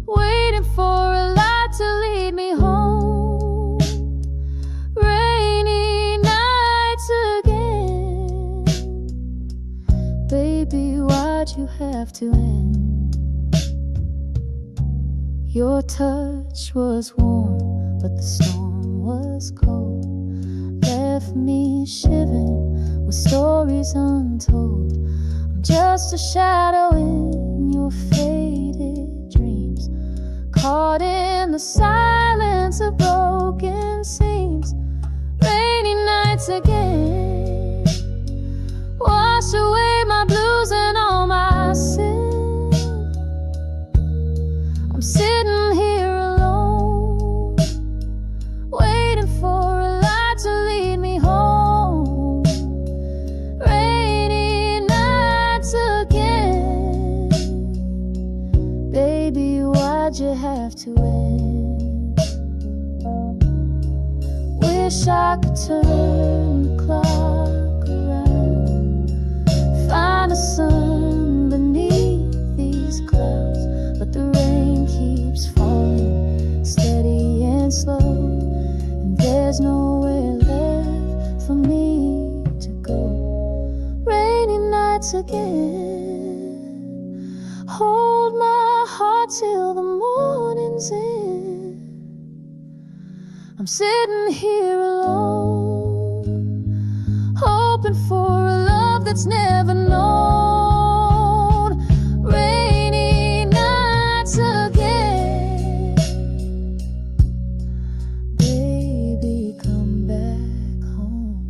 waiting for a light to lead me home. Rainy nights again, to end. Your touch was warm, but the storm was cold. Left me shivering with stories untold. I'm just a shadow in your faded dreams, caught in the silence of broken seams. Rainy nights again wash away my blues and all my sin. I'm sitting here alone, waiting for a light to lead me home. Rainy nights again. Baby, why'd you have to end? Wish I could turn the clock around, find a sun beneath these clouds, but the rain keeps falling steady and slow, and there's nowhere left for me to go. Rainy nights again, hold my heart till the morning's end. I'm sitting here alone, hoping for a love that's never known. Rainy nights again. Baby, come back home.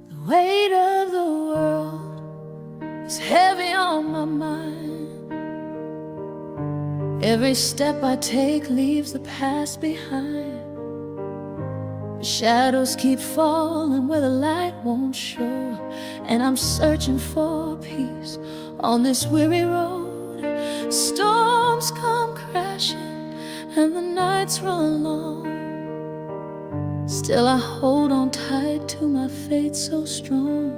The weight of the world is heavy on my mind. Every step I take leaves the past behind. The shadows keep falling where the light won't show, and I'm searching for peace on this weary road. Storms come crashing and the nights run long. Still I hold on tight to my faith so strong.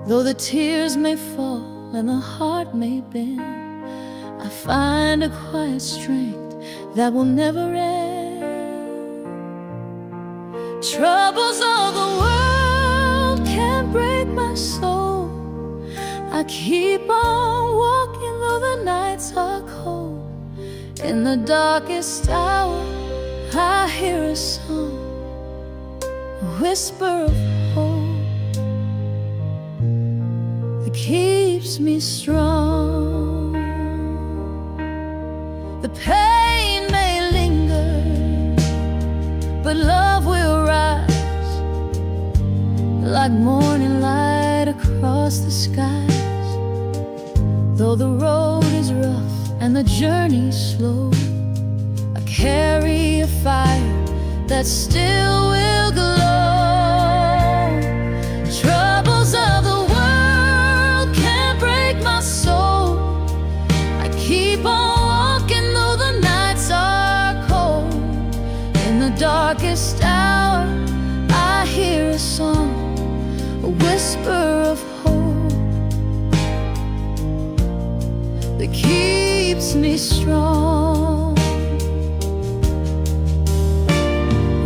Though the tears may fall and the heart may bend, I find a quiet strength that will never end. Troubles of the world can't break my soul. I keep on walking though the nights are cold. In the darkest hour I hear a song, a whisper of hope that keeps me strong. The pain may linger, but love will rise like morning light across the skies. Though the road is rough and the journey slow, I carry a fire that still will glow. Troubles of the world can't break my soul. I keep on walking though the nights are cold. In the darkest hour I hear a song, a whisper of hope that keeps me strong.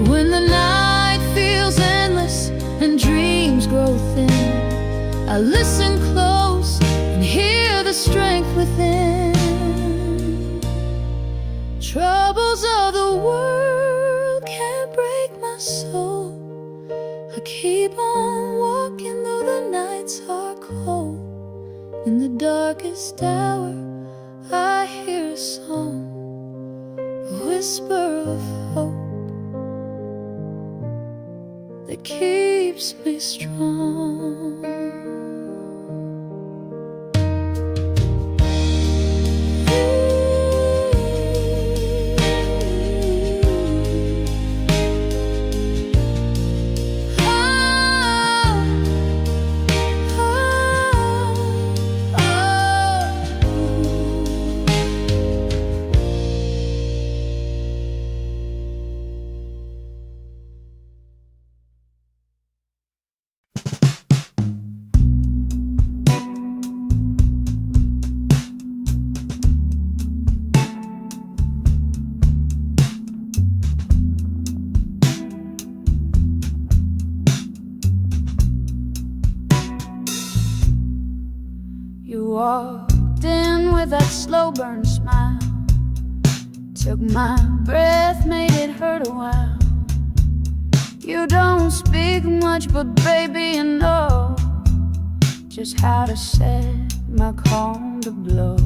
When the night feels endless and dreams grow thin, I listen close and hear the strength within. Troubles of the world can't break my soul. I keep on walking though the nights are cold. In the darkest hour I hear a song, a whisper of hope that keeps me strong. You walked in with that slow burn smile, took my breath, made it hurt a while. You don't speak much, but baby, you know just how to set my calm to blow.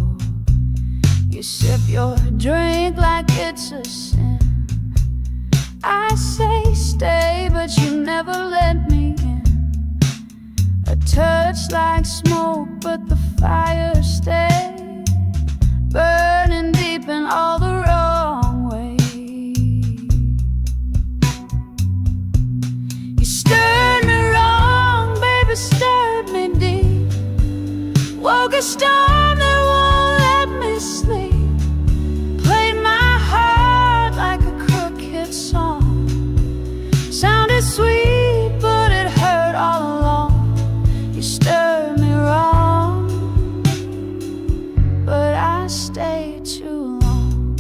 You sip your drink like it's a sin. I say stay, but you never let me in. A touch like smoke, but the fire stays burning deep in all the wrong ways. You stirred me wrong, baby, stirred me deep. Woke a storm that won't let me sleep. Played my heart like a crooked song. Sounded sweet, but it hurt all along. You stirred me wrong, but I stayed too long.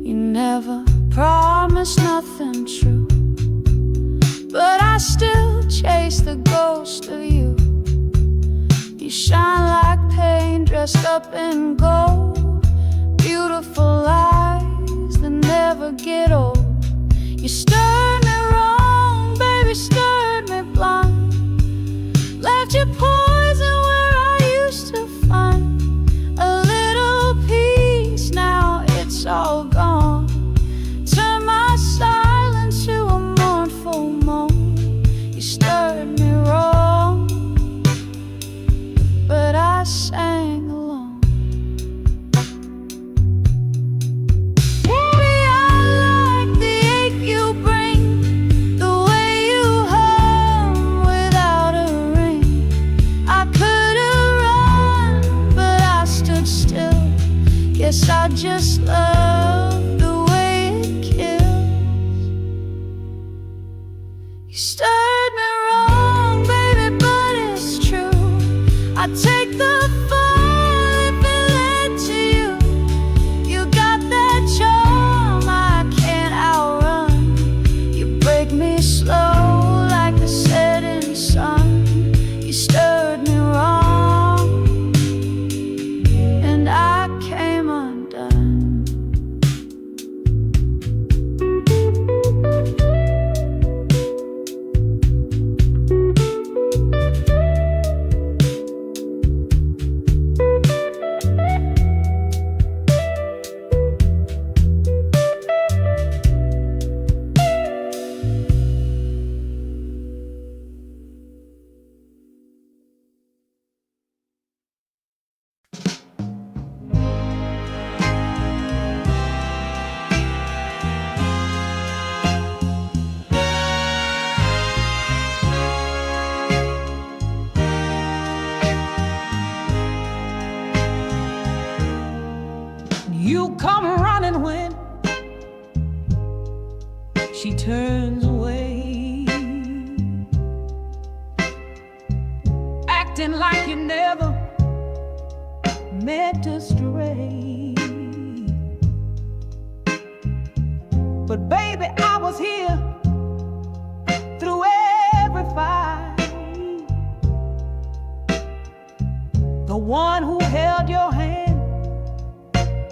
You never promised nothing true, but I still chase the ghost of you. You shine like paint dressed up in gold, beautiful eyes that never get old. You stirred me wrong, baby, stirred me blind. Left your poison where I used to find a little peace, now it's all gone. Turn my silence to a mournful moan. You stirred me wrong, but I sang along. Baby, I like the ache you bring, the way you hum without a ring. I could've run, but I stood still. Guess I just love the way it kills. You stirred me wrong, baby, but it's true. I take the fall if it led to you. You got that charm I can't outrun. You break me slow like the setting sun. You stirred me wrong, and I came undone. You come running when she turns away, acting like you never meant to stray. But baby, I was here through every fight, the one who held your hand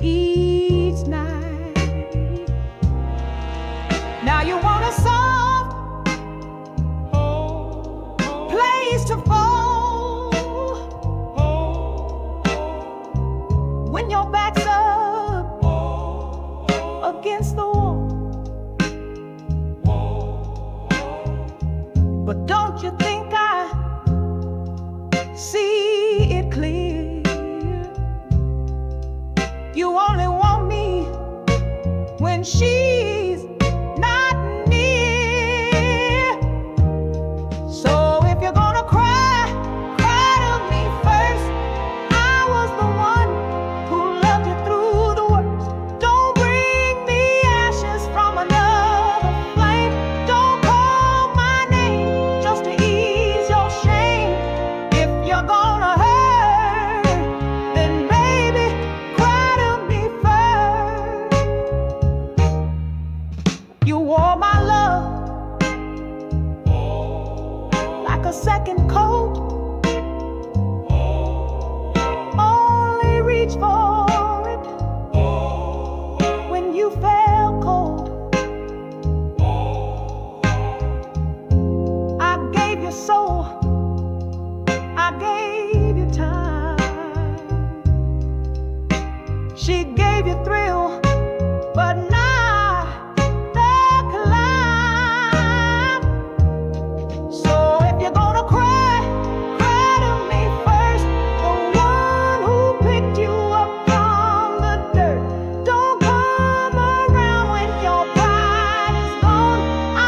each night. Now you want a soft place to fall when your back's up against the wall. But don't you think I see it clear? You only want me when she's not near. So if you're gonna cry, cry to me first. I was the one who loved you through the worst. Don't bring me ashes from another flame. Don't call my name a second coat. Only reach for it when you fell cold. I gave you soul, I gave you time. She gave you thrill, but not the climb. So if you're gonna cry, cry to me first, the one who picked you up from the dirt. Don't come around when your pride is gone. I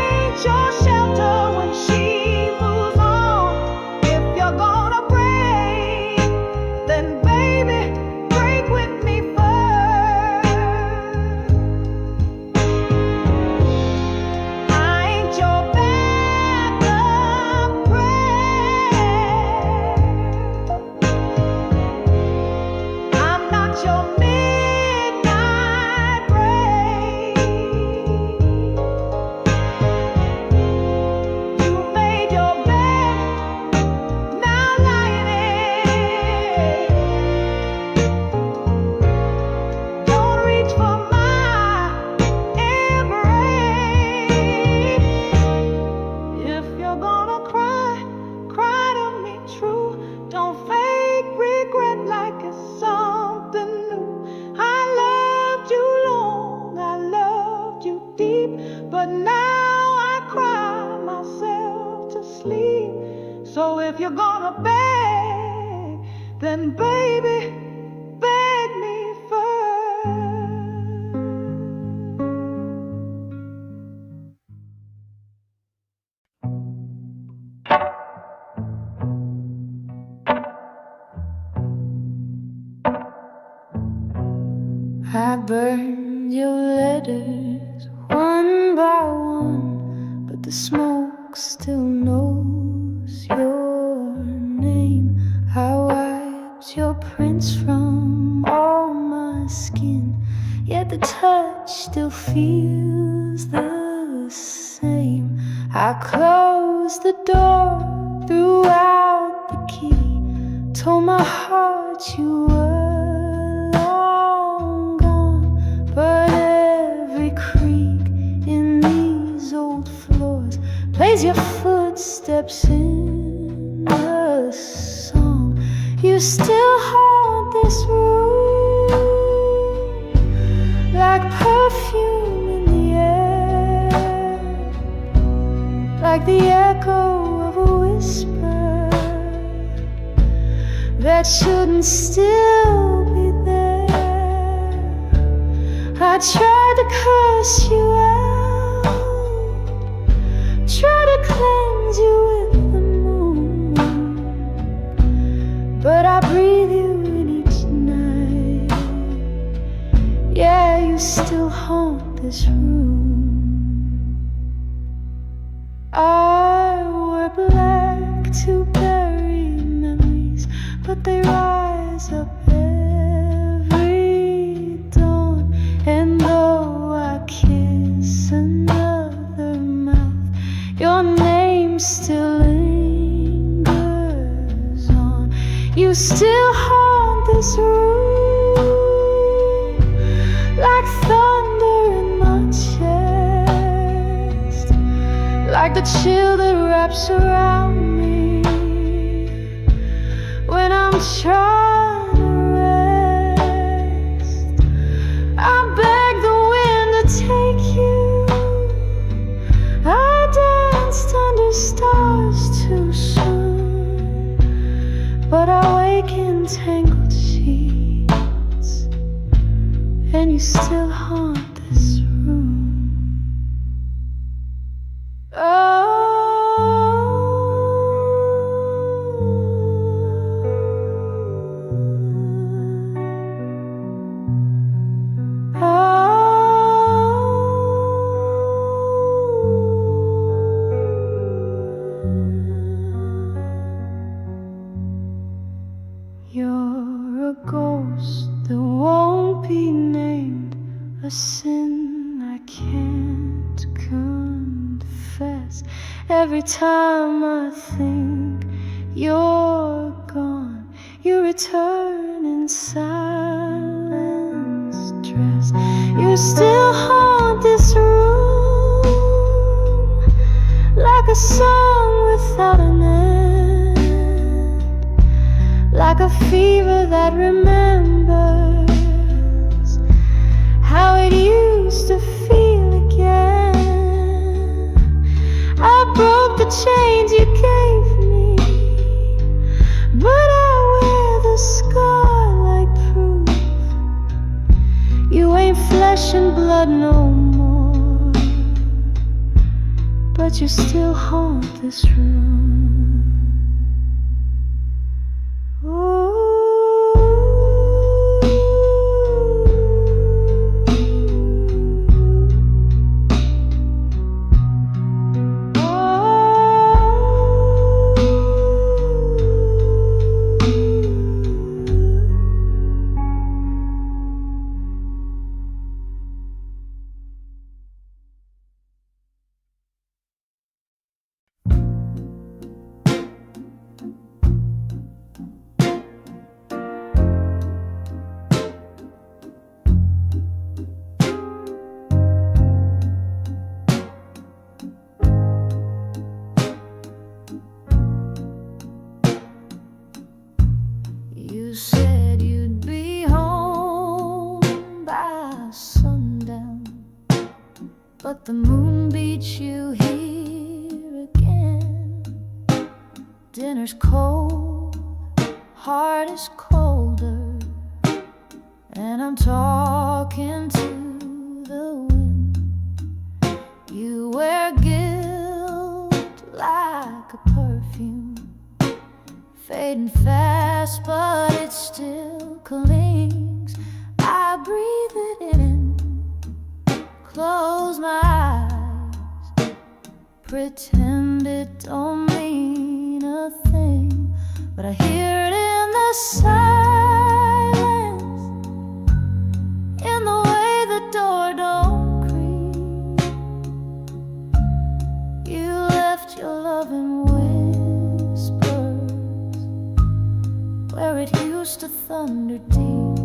ain't your shelter when she moves on. If you're gonna break, then baby, break with me first. I ain't your backup prayer. I'm not your midnight break. You made your bed, now lie in it. Don't reach for my embrace. If you're gonna cry, cry to me true. Don't fake regret like it's something new. I loved you long, I loved you deep, but now I cry myself to sleep. So if you're gonna beg, then baby, beg me first. I burned your letters one by one, but the smoke still knows your name. I wiped your prints from all my skin, yet the touch still feels the same. I closed the door, threw out the key, told my heart you were long gone. But every creak in these old floors plays your footsteps in a song. You still haunt this room like perfume in the air, like the echo of a whisper that shouldn't still be there. I tried to curse you out, tried to cleanse you with the moon, but I breathe you in each night. Yeah, you still haunt this room. I wear black to bury memories, but they rise up every dawn. And though I kiss another mouth, your name still lingers on. You still haunt this room like thunder in my chest, like the chill that wraps around me when I'm trying to rest. I beg the wind to take you. I danced under stars too soon, but I wake in tangled sheets, and you still haunt this room. Oh, Every time I think you're gone, you return in silence dress. You still haunt this room like a song without an end, like a fever that remembers how it used to feel again. I broke the chains you gave me, but I wear the scar like proof you ain't flesh and blood no more, but you still haunt this room. You said you'd be home by sundown, but the moon beat you here again. Dinner's cold, heart is colder, and I'm talking to the wind. You wear guilt like a perfume, fading fast, but it still clings. I breathe it in, close my eyes, pretend it don't mean a thing, but I hear it in the silence, in the way the door don't creak. You left your loving where it used to thunder deep.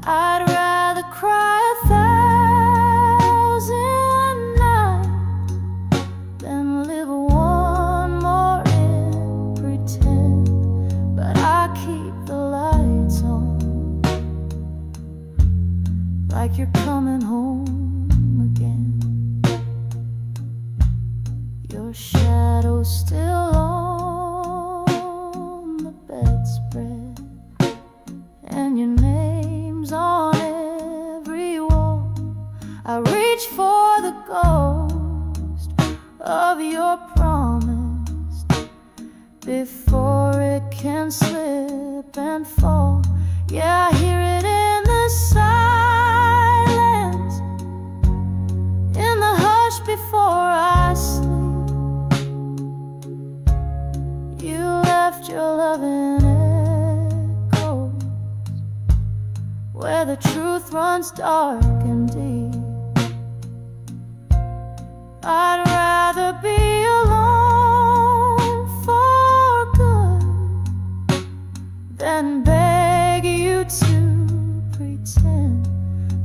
I'd rather cry 1,000 nights than live one more in pretend. But I keep the lights on, like you're coming home again. Your shadow's still on the bedspread, and your name's on every wall. I reach for the ghost of your promise before it can slip and fall. Yeah, I hear it in the silence, in the hush before I sleep. You left your loving echoes where the truth runs dark and deep. I'd rather be alone for good than beg you to pretend.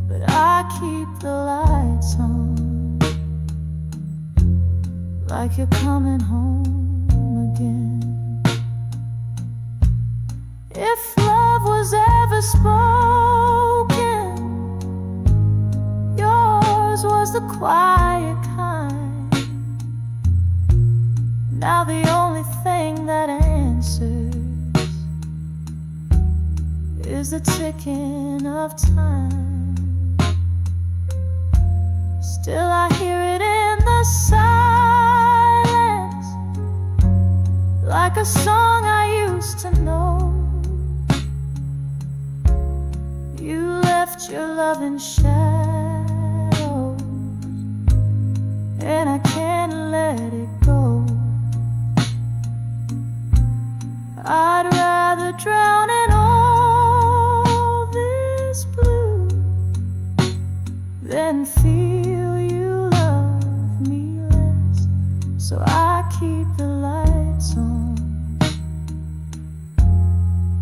But I keep the lights on, like you're coming home again. If love was ever spoken, yours was the quiet kind. Now the only thing that answers is the ticking of time. Still I hear it in the silence, like a song I used to know. You left your loving shadows, and I can't let it go. I'd rather drown in all this blue than feel you love so I keep the lights on,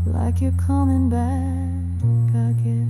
like you're coming back, I guess.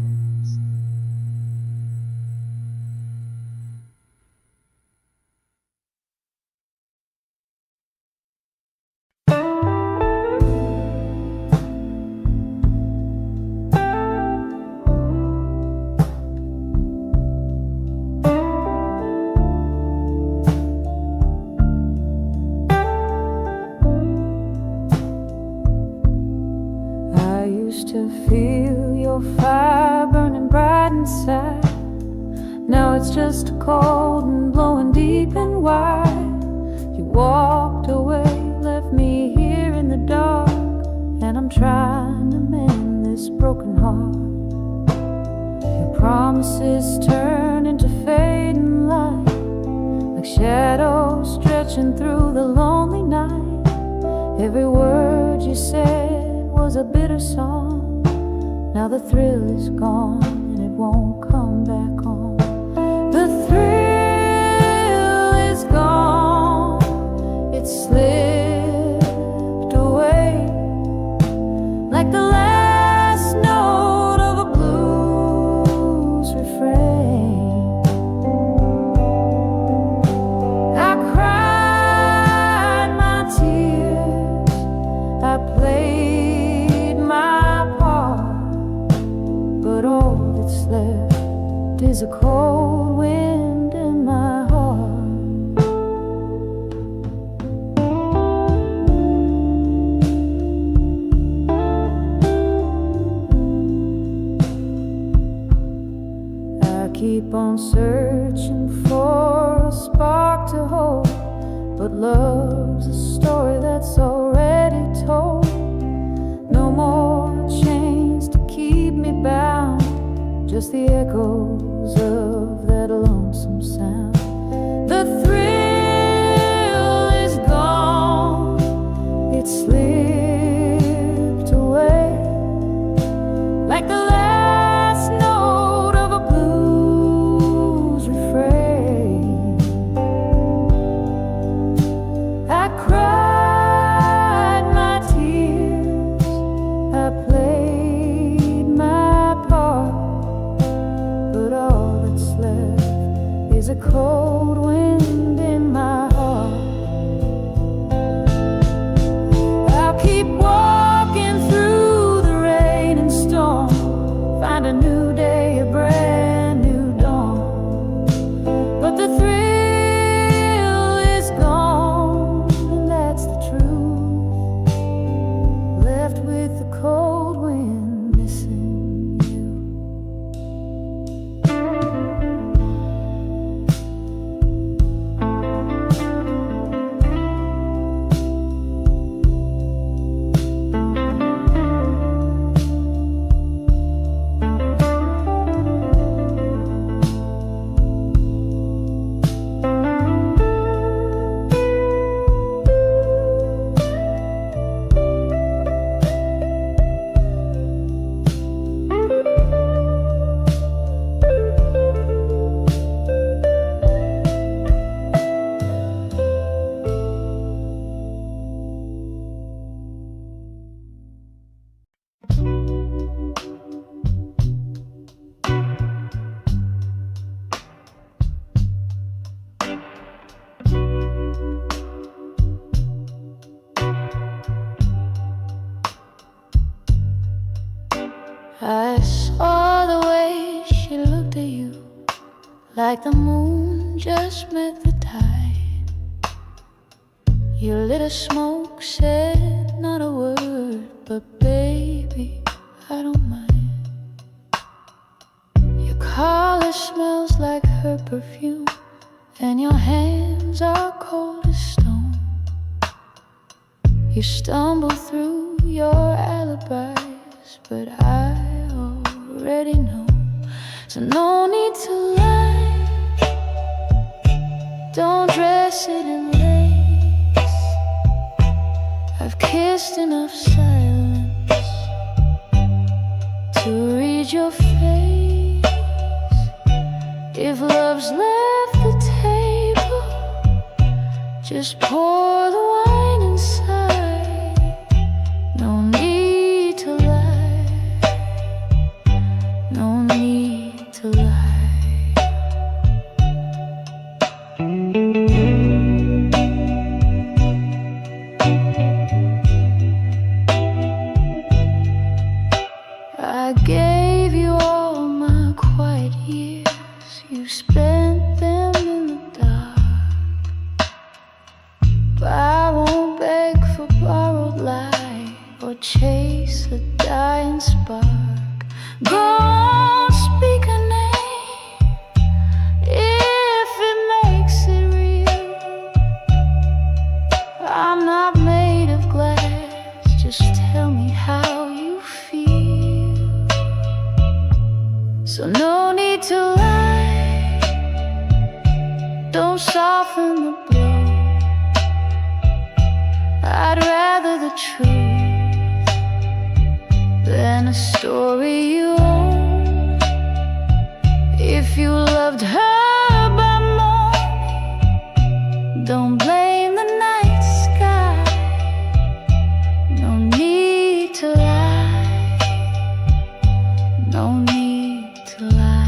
To feel your fire burning bright inside. Now it's just cold and blowing deep and wide. You walked away, left me here in the dark, and I'm trying to mend this broken heart. Your promises turn into fading light, like shadows stretching through the lonely night. Every word you said was a bitter song. Now the thrill is gone and it won't come back on. The thrill is gone, it slipped away, like the last note of a blues refrain. I cried my tears, I played my part, but all that's left is a cold wind in my heart. I keep on searching for a spark to hold, but love's a story that's already told. No more chains to keep me bound, just the echoes of that lonesome sound. The thrill is gone, it slipped away, like the last note of a blues refrain. I cried my tears, I played my part, but all that's left is a cold wind in my heart. I'll keep walking through the rain and storm, find a new day, a brand new dawn. But the thrill is gone, and that's the truth. Left with the cold wind, missing you. I saw the way she looked at you, like the moon just met the tide. You lit a smoke, said not a word, but baby, I don't mind. Your collar smells like her perfume, and your hands are cold as stone. You stumble through your alibis, but I already know. So no need to lie, don't dress it in lace. I've kissed enough silence to read your face. If love's left the table, Just pour the wine inside. No need to lie. No need to lie. I gave you all my quiet years. You spent them in the dark. But I won't beg for borrowed light or chase a dying spark. Go on, speak a name if it makes it real. I'm not made of glass, just tell me how you feel. So no need to lie, don't soften the blow. I'd rather the truth than a story you own. If you loved her by morning, don't blame the night sky. No need to lie. No need to lie.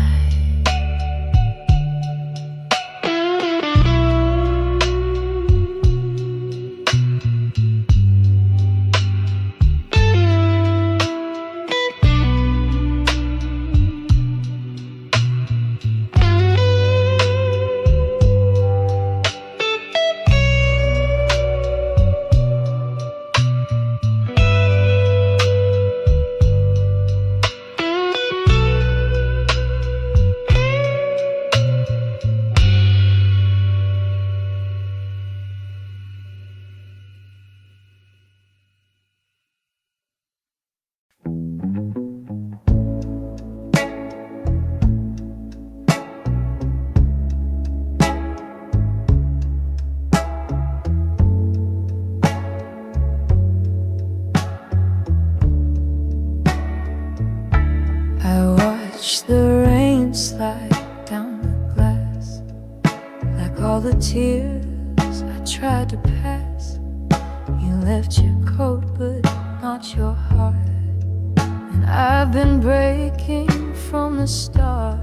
I watched the rain slide down the glass, like all the tears I tried to pass. You left your coat but not your heart, and I've been breaking from the start.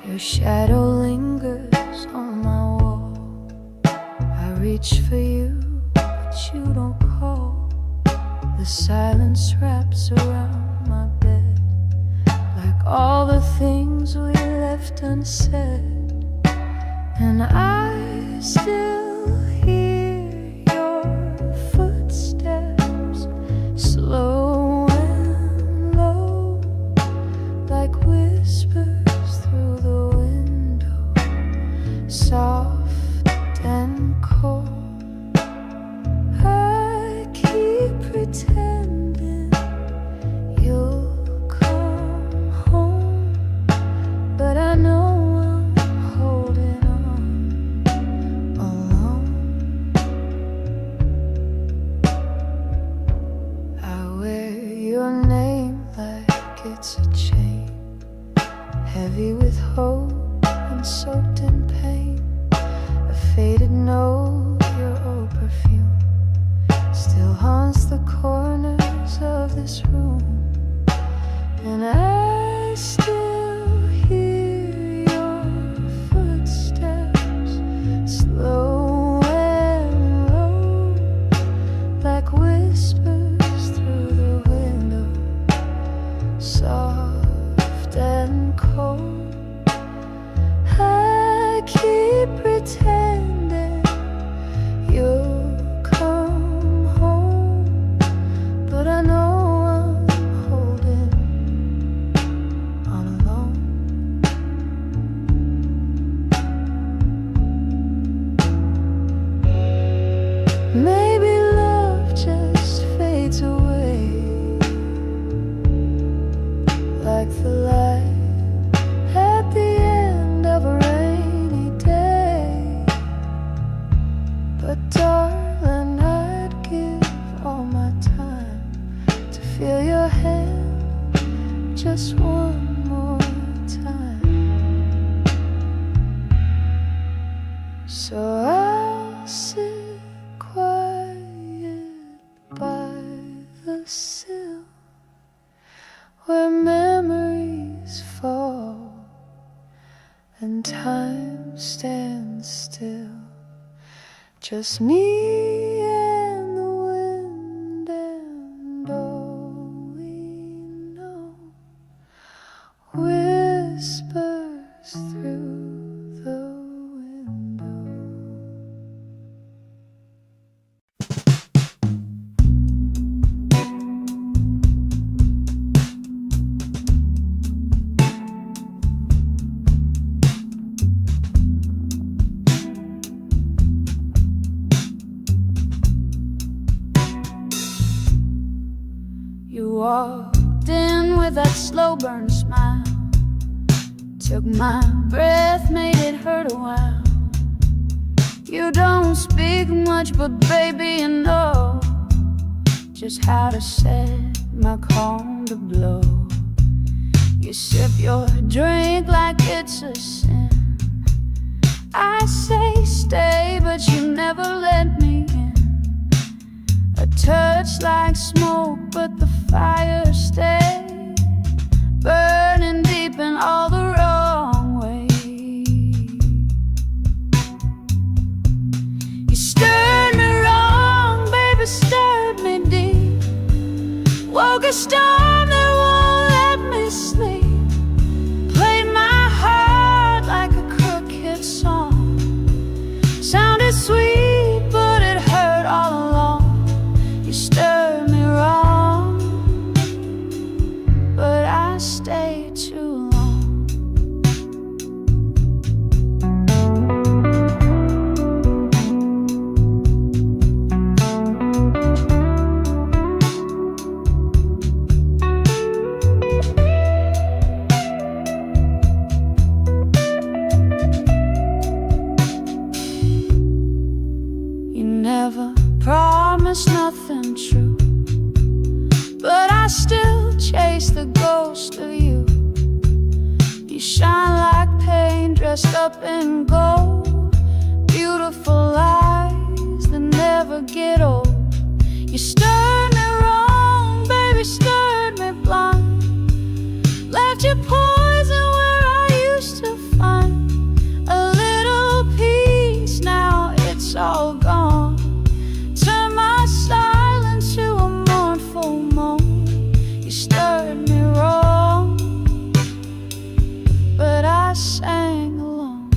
Your shadow lingers on my wall. I reach for you, but you don't call. The silence wraps around my bed, like all the things we left unsaid. And I still hear your footsteps, slow and low, like whispers through the window, soft and cold. I keep pretending you'll come home, but I know I'm holding on alone. I wear your name like it's a chain, heavy with hope and soaked in pain. A faded note, your old perfume still haunts the corners of this room. And I still hear your footsteps, slow and low, like whispers through the window, soft and cold. I keep pretending you'll come home, but I know I'm holding on alone. Maybe love just fades away, like the light at the end of a rainy day. But darling, I'd give all my time to feel your hand just one more time. So I'll sit quiet by the sill where memories fall and time stands still. Just me and the wind and all we know whispers through the window. You walked in with that slow burn smile, took my breath, made it hurt a while. You don't speak much, but baby, you know just how to set my calm to blow. You sip your drink like it's a sin. I say stay, but you never let me in. A touch like smoke, but the fire stayed burning deep in all the wrong ways. You stirred me wrong, baby, stirred me deep. Woke a storm that won't let me sleep. Played my heart like a crooked song. Sounded sweet, but it hurt all along. You stirred me wrong, but I stayed too long. You never promised nothing true, but I still chase the ghost of you. You shine like paint dressed up in gold, beautiful eyes that never get old. You stirred me wrong, baby, stirred me blind. Left your poison where I used to find a little peace, now it's all gone. Turn my silence to a mournful moan. You stirred me wrong, but I sang along.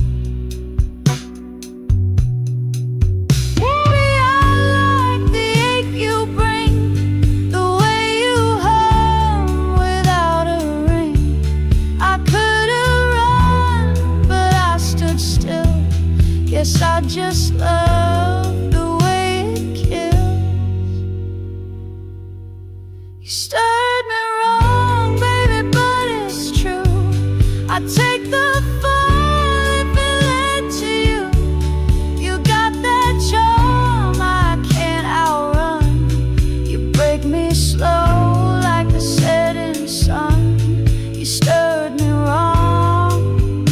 Baby, I like the ache you bring, the way you hum without a ring. I could've run, but I stood still. Guess I just love the way it kills. You stirred me wrong, baby, but it's true. I take the fall if it led to you. You got that charm I can't outrun. You break me slow like the setting sun. You stirred me wrong,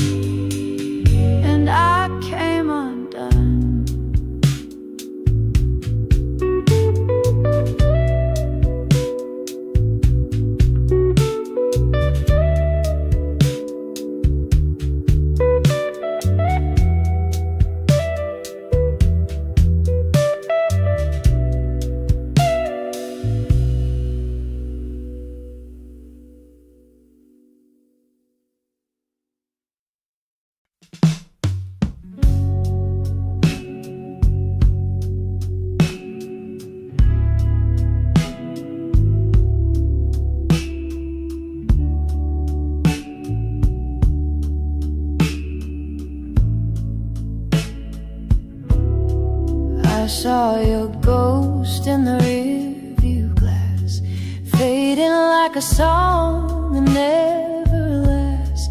and I came undone. I saw your ghost in the rearview glass, fading like a song that never lasts.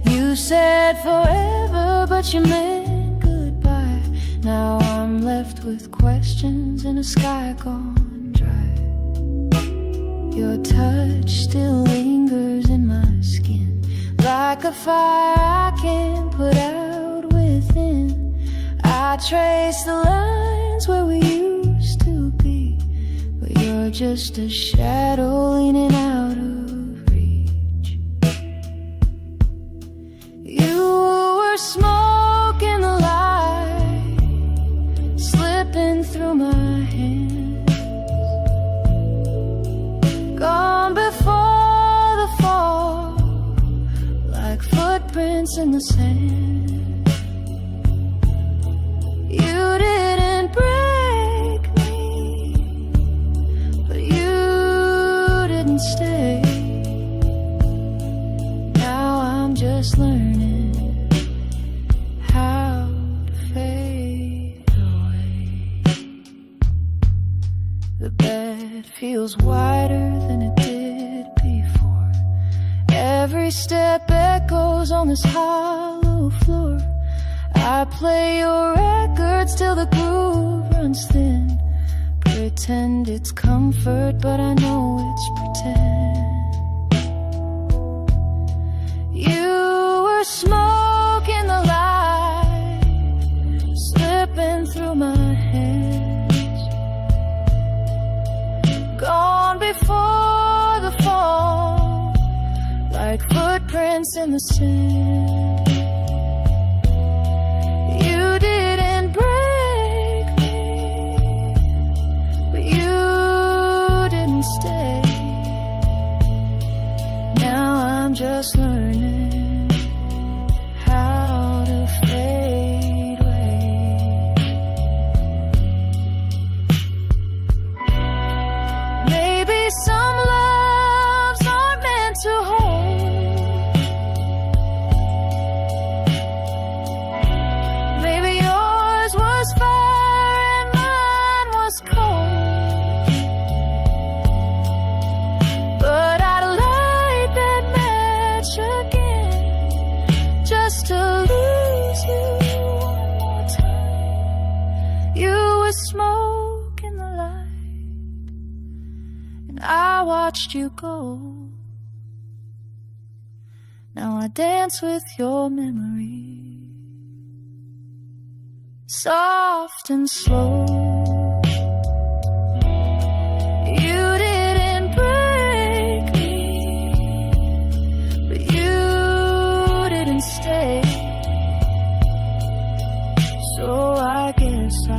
You said forever, but you meant goodbye. Now I'm left with questions in a sky gone dry. Your touch still lingers in my skin, like a fire I can't put out within. I I trace the lines where we used to be, but you're just a shadow leaning out of reach. You were smoke in the light, slipping through my hands, gone before the fall, like footprints in the sand. You didn't break me, but you didn't stay. Now I'm just learning how to fade away. The bed feels wider than it did before. Every step echoes on this hollow floor. I play your records till the groove runs thin. Pretend it's comfort, but I know it's pretend. You were smoke in the light, slipping through my hands, gone before the fall, like footprints in the sand. You didn't break me, but you didn't stay. Now I'm just learning how to fade away. Maybe some loves aren't meant to hold. Smoke in the light, and I watched you go. Now I dance with your memory, soft and slow. You didn't break me, but you didn't stay. So I guess I